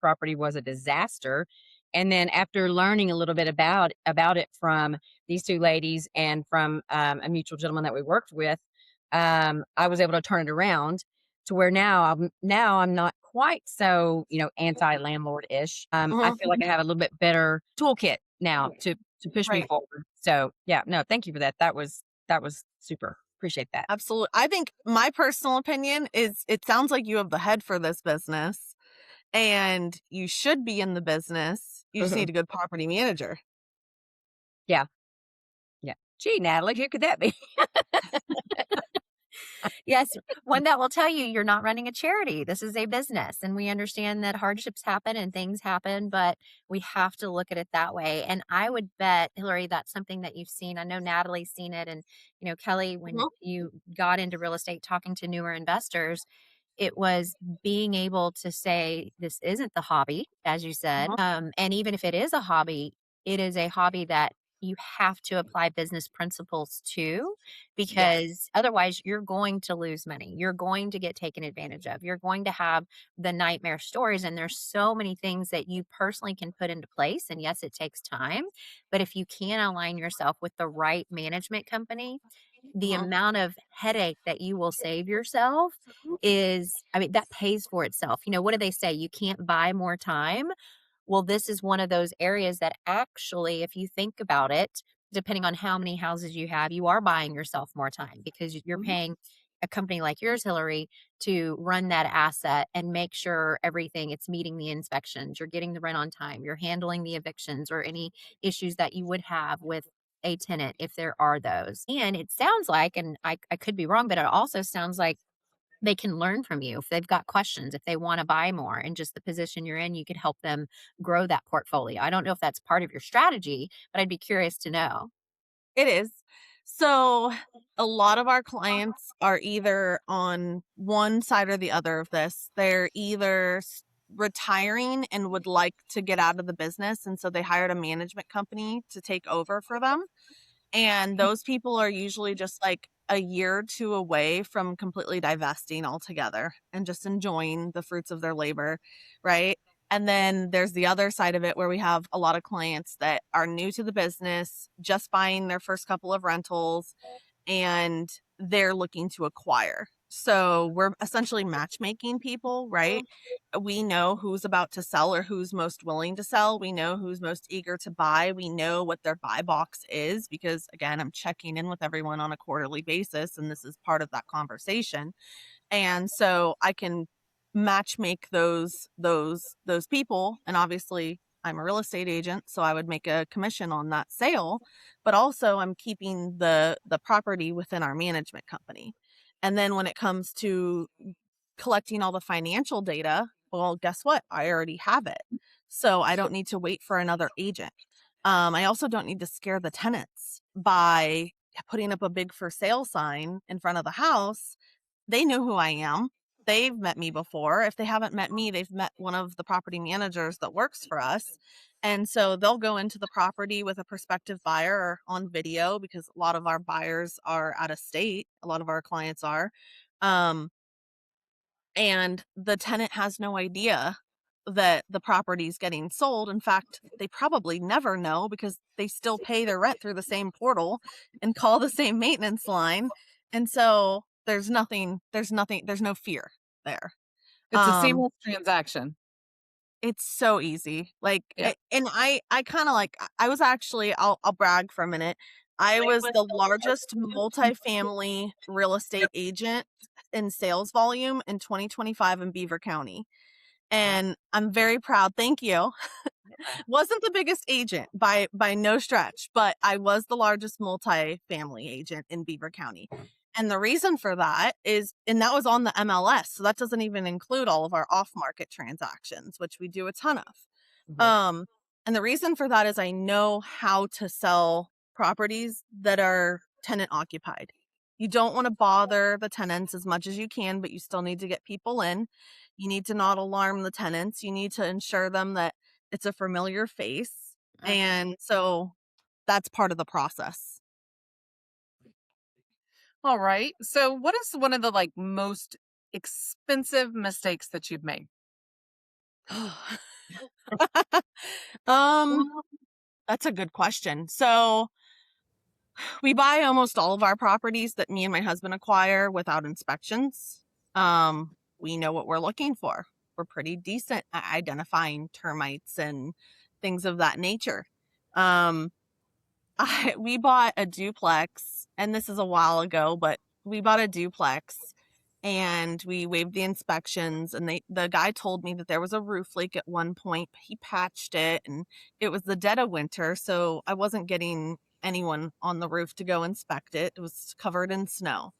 property was a disaster. And then after learning a little bit about it from these two ladies and from a mutual gentleman that we worked with, I was able to turn it around to where now I'm not quite so anti landlord ish. I Mhm. feel like I have a little bit better toolkit now to push me Right. forward. So yeah, no, thank you for that. That was super. Appreciate that. Absolutely. I think my personal opinion is it sounds like you have the head for this business and you should be in the business. You just need a good property manager. Yeah. Yeah. Gee, Natalie, who could that be? yes, one that will tell you you're not running a charity. This is a business. And we understand that hardships happen and things happen, but we have to look at it that way. And I would bet, Hilary, that's something that you've seen. I know Natalie's seen it. And, Kelly, when Mhm. you got into real estate talking to newer investors, it was being able to say, this isn't the hobby, as you said. Mhm. And even if it is a hobby, it is a hobby that you have to apply business principles to, Yes. because otherwise you're going to lose money. You're going to get taken advantage of. You're going to have the nightmare stories. And there's so many things that you personally can put into place. And yes, it takes time. But if you can align yourself with the right management company, the Mhm. amount of headache that you will save yourself is, I mean, that pays for itself. What do they say? You can't buy more time. Well, this is one of those areas that actually, if you think about it, depending on how many houses you have, you are buying yourself more time because you're Mhm. paying a company like yours, Hillary, to run that asset and make sure everything it's meeting the inspections. You're getting the rent on time. You're handling the evictions or any issues that you would have with a tenant if there are those. And it sounds like, and I could be wrong, but it also sounds like they can learn from you if they've got questions, if they want to buy more, and just the position you're in, you could help them grow that portfolio. I don't know if that's part of your strategy, but I'd be curious to know. It is. So a lot of our clients are either on one side or the other of this. They're either retiring and would like to get out of the business. And so they hired a management company to take over for them. And those people are usually just like a year or two away from completely divesting altogether and just enjoying the fruits of their labor, right? And then there's the other side of it where we have a lot of clients that are new to the business, just buying their first couple of rentals, and they're looking to acquire. So we're essentially matchmaking people, right? We know who's about to sell or who's most willing to sell. We know who's most eager to buy. We know what their buy box is because, again, I'm checking in with everyone on a quarterly basis, and this is part of that conversation. And so I can match make those people, and obviously I'm a real estate agent, so I would make a commission on that sale, but also I'm keeping the property within our management company. And then when it comes to collecting all the financial data, well, guess what? I already have it. So I don't need to wait for another agent. I also don't need to scare the tenants by putting up a big for sale sign in front of the house. They know who I am. They've met me before. If they haven't met me, they've met one of the property managers that works for us. And so they'll go into the property with a prospective buyer or on video because a lot of our buyers are out of state. A lot of our clients are. Um, and the tenant has no idea that the property is getting sold. In fact, they probably never know because they still pay their rent through the same portal and call the same maintenance line. And so there's no fear there. It's a Um, seamless transaction. it's so easy. Like, Yeah. and I kind of like, I was actually, I'll brag for a minute. I was the largest multifamily real estate agent in sales volume in 2025 in Beaver County. And I'm very proud. Thank you. Wasn't the biggest agent by no stretch, but I was the largest multifamily agent in Beaver County. And the reason for that is, and that was on the MLS, so that doesn't even include all of our off-market transactions, which we do a ton of. Mhm. And the reason for that is I know how to sell properties that are tenant occupied. You don't want to bother the tenants as much as you can, but you still need to get people in. You need to not alarm the tenants. You need to ensure them that it's a familiar face. And so that's part of the process. All right. So what is one of the like most expensive mistakes that you've made? um, that's a good question. So we buy almost all of our properties that me and my husband acquire without inspections. We know what we're looking for. We're pretty decent at identifying termites and things of that nature. Um, we bought a duplex, and this is a while ago, but we bought a duplex and we waived the inspections, and the guy told me that there was a roof leak at one point. He patched it, and it was the dead of winter, so I wasn't getting anyone on the roof to go inspect it. It was covered in snow.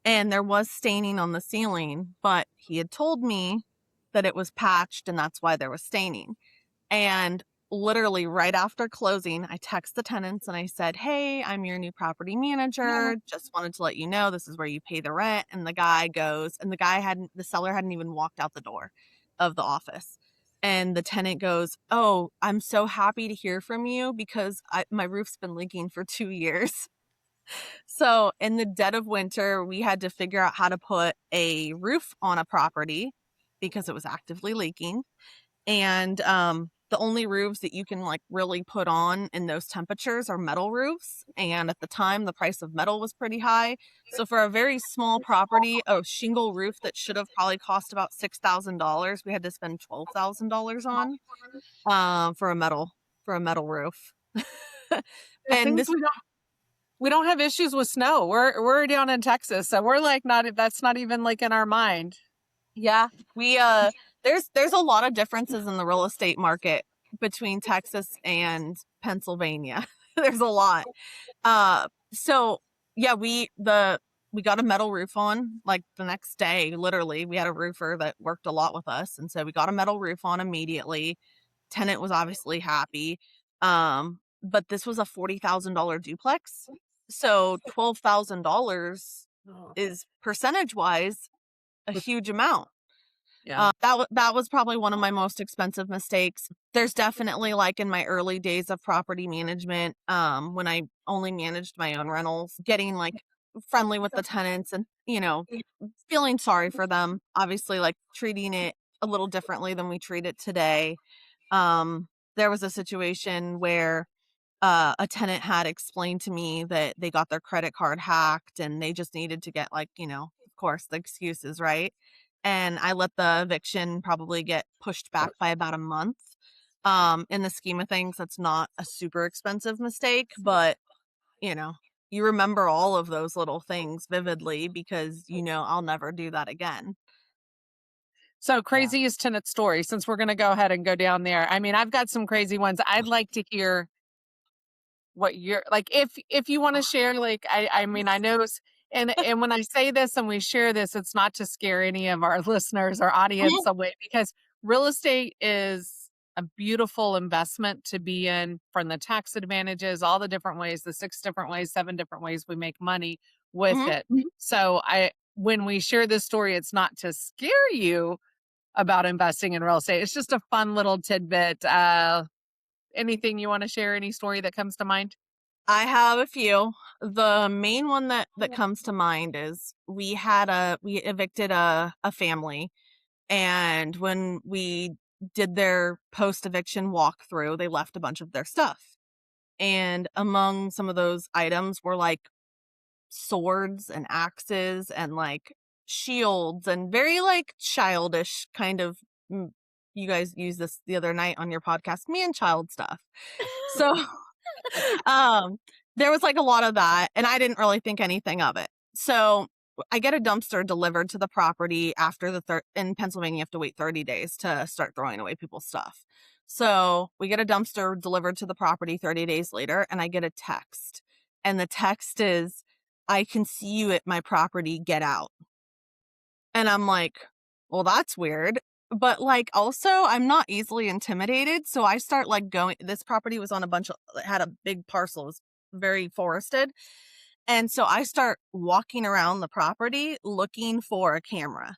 And there was staining on the ceiling, but he had told me that it was patched and that's why there was staining. And literally right after closing, I text the tenants and I said, "Hey, I'm your new property manager. Just wanted to let you know this is where you pay the rent." And the guy goes, and the seller hadn't even walked out the door of the office. And the tenant goes, "Oh, I'm so happy to hear from you because my roof's been leaking for 2 years." So in the dead of winter, we had to figure out how to put a roof on a property because it was actively leaking. And the only roofs that you can like really put on in those temperatures are metal roofs. And at the time, the price of metal was pretty high. So for a very small property, a shingle roof that should have probably cost about $6,000, we had to spend $12,000 on for a metal roof. The And things this, we don't have issues with snow. We're down in Texas, so we're like that's not even like in our mind. yeah, we there's a lot of differences in the real estate market between Texas and Pennsylvania. There's a lot. So yeah, we got a metal roof on like the next day. Literally, we had a roofer that worked a lot with us, and so we got a metal roof on immediately. Tenant was obviously happy. But this was a $40,000 duplex, so $12,000 is percentage wise a huge amount. Yeah. That was probably one of my most expensive mistakes. There's definitely, like, in my early days of property management, when I only managed my own rentals, getting, like, friendly with the tenants and, feeling sorry for them, obviously, like, treating it a little differently than we treat it today. There was a situation where a tenant had explained to me that they got their credit card hacked and they just needed to get, like, of course, the excuses, right? And I let the eviction probably get pushed back by about a month. In the scheme of things, that's not a super expensive mistake, but you remember all of those little things vividly because I'll never do that again. So craziest tenant story, since we're going to go ahead and go down there. I mean, I've got some crazy ones. I'd like to hear what you're like, if you want to share, like, I mean, I know, and when I say this and we share this, it's not to scare any of our listeners or audience away, because real estate is a beautiful investment to be in, from the tax advantages, all the different ways, the 6 different ways, 7 different ways we make money with Mhm. it. So when we share this story, it's not to scare you about investing in real estate. It's just a fun little tidbit. Anything you want to share? Any story that comes to mind? I have a few. The main one that comes to mind is we evicted a family, and when we did their post eviction walkthrough, they left a bunch of their stuff. And among some of those items were like swords and axes and like shields and very like childish kind of, you guys used this the other night on your podcast, man child stuff. So um there was like a lot of that, and I didn't really think anything of it. So I get a dumpster delivered to the property after in Pennsylvania, you have to wait 30 days to start throwing away people's stuff. So we get a dumpster delivered to the property 30 days later, and I get a text. And the text is, "I can see you at my property, get out." And I'm like, well, that's weird. But like, also, I'm not easily intimidated. So I start like going, this property was on had a big parcel, it was very forested. And so I start walking around the property looking for a camera.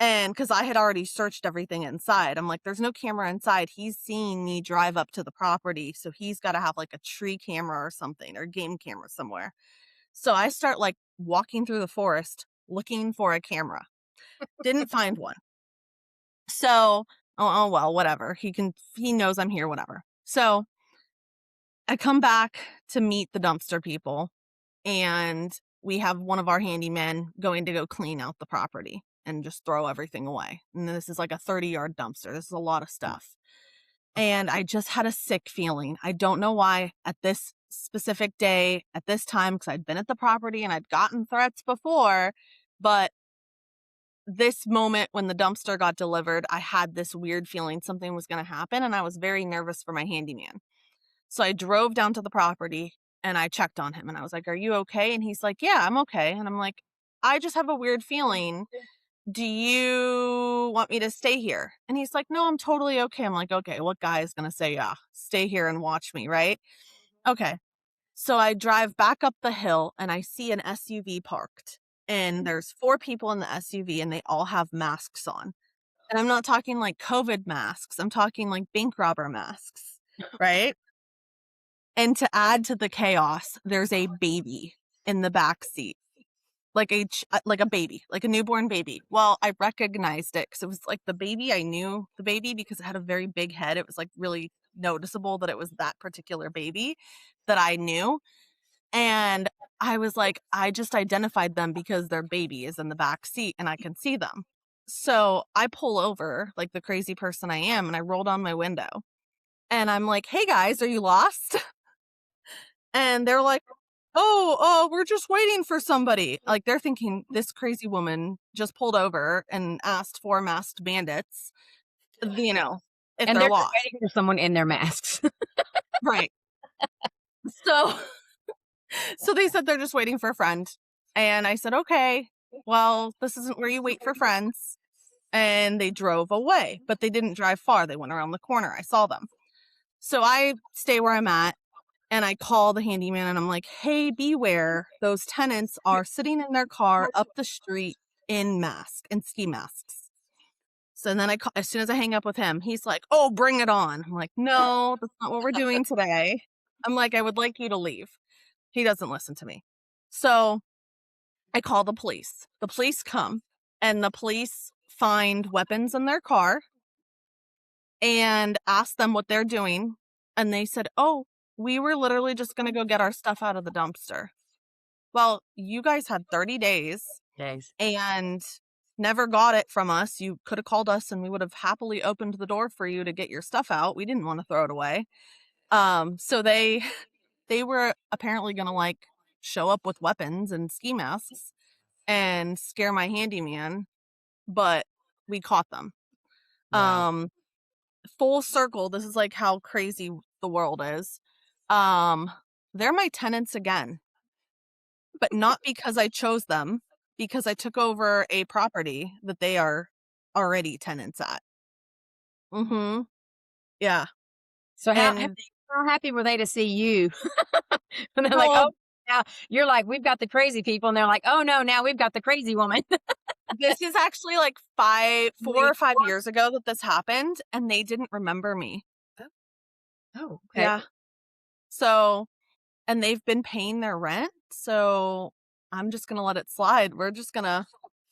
And because I had already searched everything inside, I'm like, there's no camera inside. He's seeing me drive up to the property. So he's got to have like a tree camera or something, or game camera somewhere. So I start like walking through the forest looking for a camera. Didn't find one. So, oh well, whatever. He knows I'm here, whatever. So I come back to meet the dumpster people, and we have one of our handymen going to go clean out the property and just throw everything away. And this is like a 30-yard dumpster. This is a lot of stuff. And I just had a sick feeling. I don't know why at this specific day, at this time, because I'd been at the property and I'd gotten threats before, but this moment when the dumpster got delivered, I had this weird feeling something was going to happen, and I was very nervous for my handyman. So I drove down to the property and I checked on him, and I was like, "Are you okay?" And he's like, "Yeah, I'm okay." And I'm like, "I just have a weird feeling. Do you want me to stay here?" And he's like, "No, I'm totally okay." I'm like, "Okay, what guy is going to say, yeah, stay here and watch me, right?" Okay. So I drive back up the hill and I see an SUV parked, and there's 4 people in the SUV and they all have masks on. And I'm not talking like COVID masks. I'm talking like bank robber masks, right? And to add to the chaos, there's a baby in the back seat, like like a baby, like a newborn baby. Well, I recognized it because it was like the baby. I knew the baby because it had a very big head. It was like really noticeable that it was that particular baby that I knew. And I was like, I just identified them because their baby is in the back seat and I can see them. So I pull over like the crazy person I am, and I roll down my window and I'm like, "Hey guys, are you lost?" And they're like, "Oh, we're just waiting for somebody." Like, they're thinking this crazy woman just pulled over and asked for masked bandits, if And they're they're lost. waiting for someone in their masks. Right. So, so they said they're just waiting for a friend. And I said, okay, well, this isn't where you wait for friends. And they drove away, but they didn't drive far. They went around the corner. I saw them. So I stay where I'm at and I call the handyman and I'm like, hey, beware. Those tenants are sitting in their car up the street in ski masks. So then as soon as I hang up with him, he's like, oh, bring it on. I'm like, no, that's not what we're doing today. I'm like, I would like you to leave. He doesn't listen to me. So I call the police. The police come and the police find weapons in their car and ask them what they're doing. And they said, oh, we were literally just going to go get our stuff out of the dumpster. Well, you guys had 30 days and never got it from us. You could have called us and we would have happily opened the door for you to get your stuff out. We didn't want to throw it away. So they were apparently going to like show up with weapons and ski masks and scare my handyman, but we caught them. Wow. Full circle, this is like how crazy the world is. They're my tenants again, but not because I chose them, because I took over a property that they are already tenants at. Mm-hmm. Yeah. So And how happy were they to see you? And they're like, well, oh, now you're like, we've got the crazy people. And they're like, oh no, now we've got the crazy woman. this is actually like 4 or 5 years ago that this happened, and they didn't remember me. Oh, okay. Yeah. So, and they've been paying their rent, so I'm just gonna let it slide. We're just gonna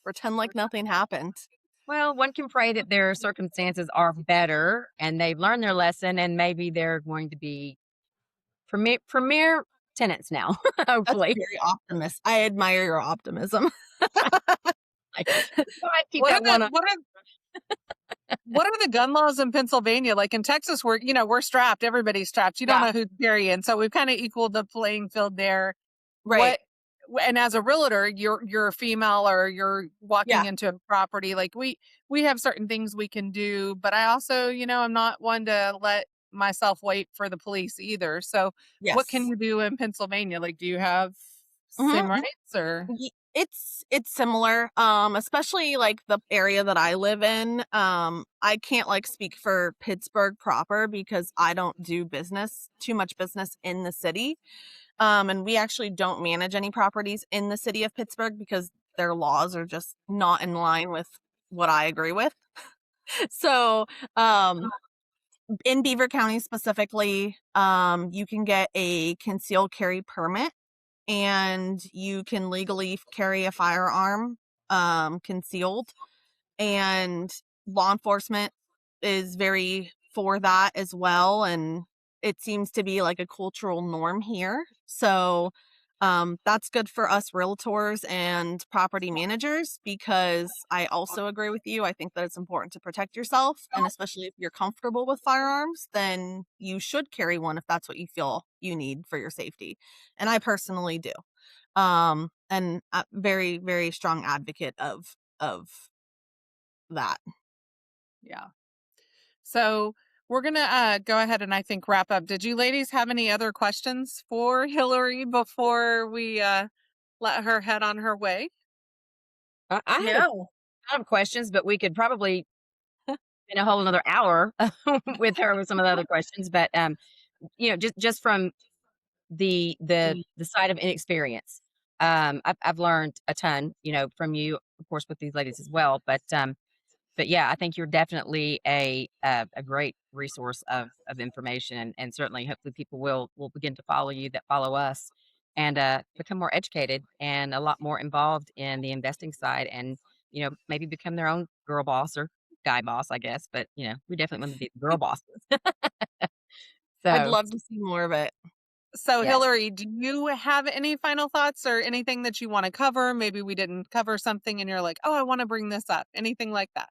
pretend like nothing happened. Well, one can pray that their circumstances are better and they've learned their lesson and maybe they're going to be premier tenants now, That's hopefully. very optimistic. I admire your optimism. Like, well, I keep What that are one the up. what are the gun laws in Pennsylvania? Like in Texas, we're strapped. Everybody's strapped. You don't know who's carrying, so we've kind of equaled the playing field there. Right. And as a realtor, you're a female or you're walking into a property. Like we have certain things we can do, but I also, I'm not one to let myself wait for the police either. So what can Yes. you do in Pennsylvania? Like, do you have Mhm. same rights or? It's similar, especially like the area that I live in. I can't like speak for Pittsburgh proper because I don't do too much business in the city. And we actually don't manage any properties in the city of Pittsburgh because their laws are just not in line with what I agree with. So, in Beaver County specifically, you can get a concealed carry permit and you can legally carry a firearm concealed, and law enforcement is very for that as well, and it seems to be like a cultural norm here. So that's good for us realtors and property managers because I also agree with you. I think that it's important to protect yourself, and especially if you're comfortable with firearms, then you should carry one if that's what you feel you need for your safety. And I personally do. And a very, very strong advocate of that. Yeah. So we're gonna go ahead and I think wrap up. Did you ladies have any other questions for Hilary before we let her head on her way? I have a No. lot of questions, but we could probably spend a whole another hour with her with some of the other questions. But just from the side of inexperience, I've learned a ton, from you, of course, with these ladies as well. But yeah, I think you're definitely a great resource of information, and certainly, hopefully, people will begin to follow you that follow us, and become more educated and a lot more involved in the investing side, and maybe become their own girl boss or guy boss, I guess. But we definitely want to be the girl bosses. I'd So love to see more of it. So yes. Hilary, do you have any final thoughts or anything that you want to cover? Maybe we didn't cover something and you're like, oh, I want to bring this up. Anything like that?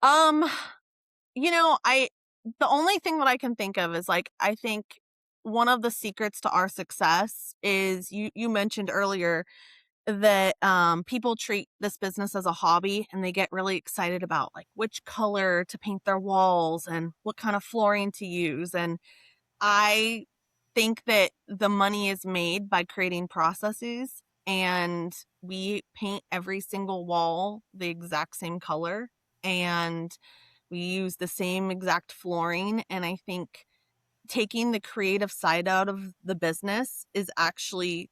Um, I the only thing that I can think of is like I think one of the secrets to our success is you mentioned earlier that people treat this business as a hobby and they get really excited about like which color to paint their walls and what kind of flooring to use, and I think that the money is made by creating processes, and we paint every single wall the exact same color, and we use the same exact flooring. And I think taking the creative side out of the business is actually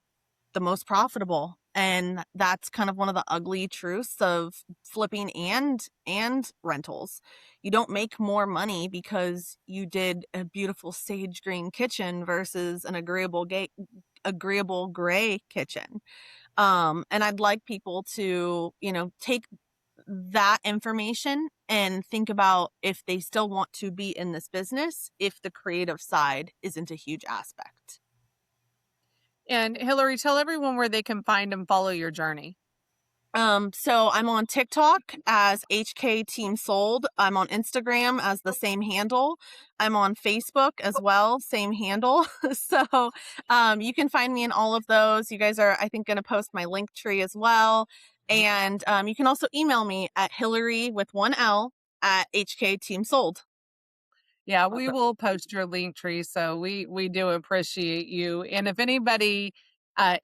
the most profitable. And that's kind of one of the ugly truths of flipping and rentals. You don't make more money because you did a beautiful sage green kitchen versus an agreeable gray kitchen. And I'd like people to, take that information and think about if they still want to be in this business, if the creative side isn't a huge aspect. And Hilary, tell everyone where they can find and follow your journey. So I'm on TikTok as HK Team Sold. I'm on Instagram as the same handle. I'm on Facebook as well, same handle. So you can find me in all of those. You guys are, I think, going to post my link tree as well. And you can also email me at Hilary with 1L at HK Team Sold. Yeah, we will post your link tree. So we do appreciate you. And if anybody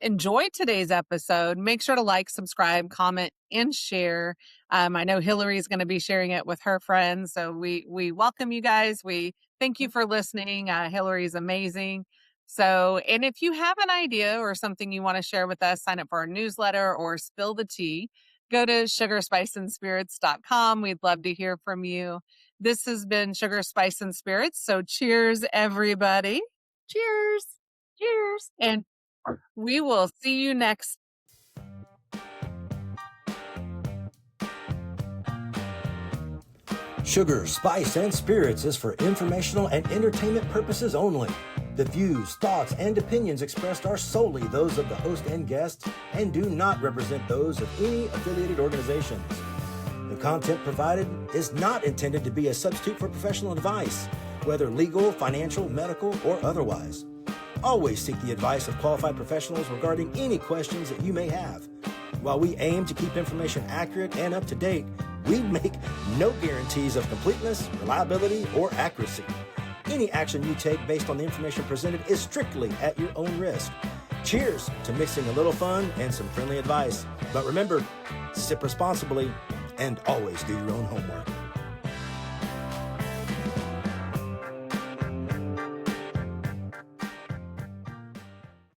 enjoyed today's episode, make sure to like, subscribe, comment, and share. I know Hilary is going to be sharing it with her friends. So we welcome you guys. We thank you for listening. Hilary is amazing. So, and if you have an idea or something you want to share with us, sign up for our newsletter or spill the tea. Go to sugarspiceandspirits.com. We'd love to hear from you. This has been Sugar, Spice, and Spirits. So cheers, everybody. Cheers. Cheers. And we will see you next. Sugar, Spice, and Spirits is for informational and entertainment purposes only. The views, thoughts, and opinions expressed are solely those of the host and guests and do not represent those of any affiliated organizations. The content provided is not intended to be a substitute for professional advice, whether legal, financial, medical, or otherwise. Always seek the advice of qualified professionals regarding any questions that you may have. While we aim to keep information accurate and up to date, we make no guarantees of completeness, reliability, or accuracy. Any action you take based on the information presented is strictly at your own risk. Cheers to mixing a little fun and some friendly advice. But remember, sip responsibly and always do your own homework.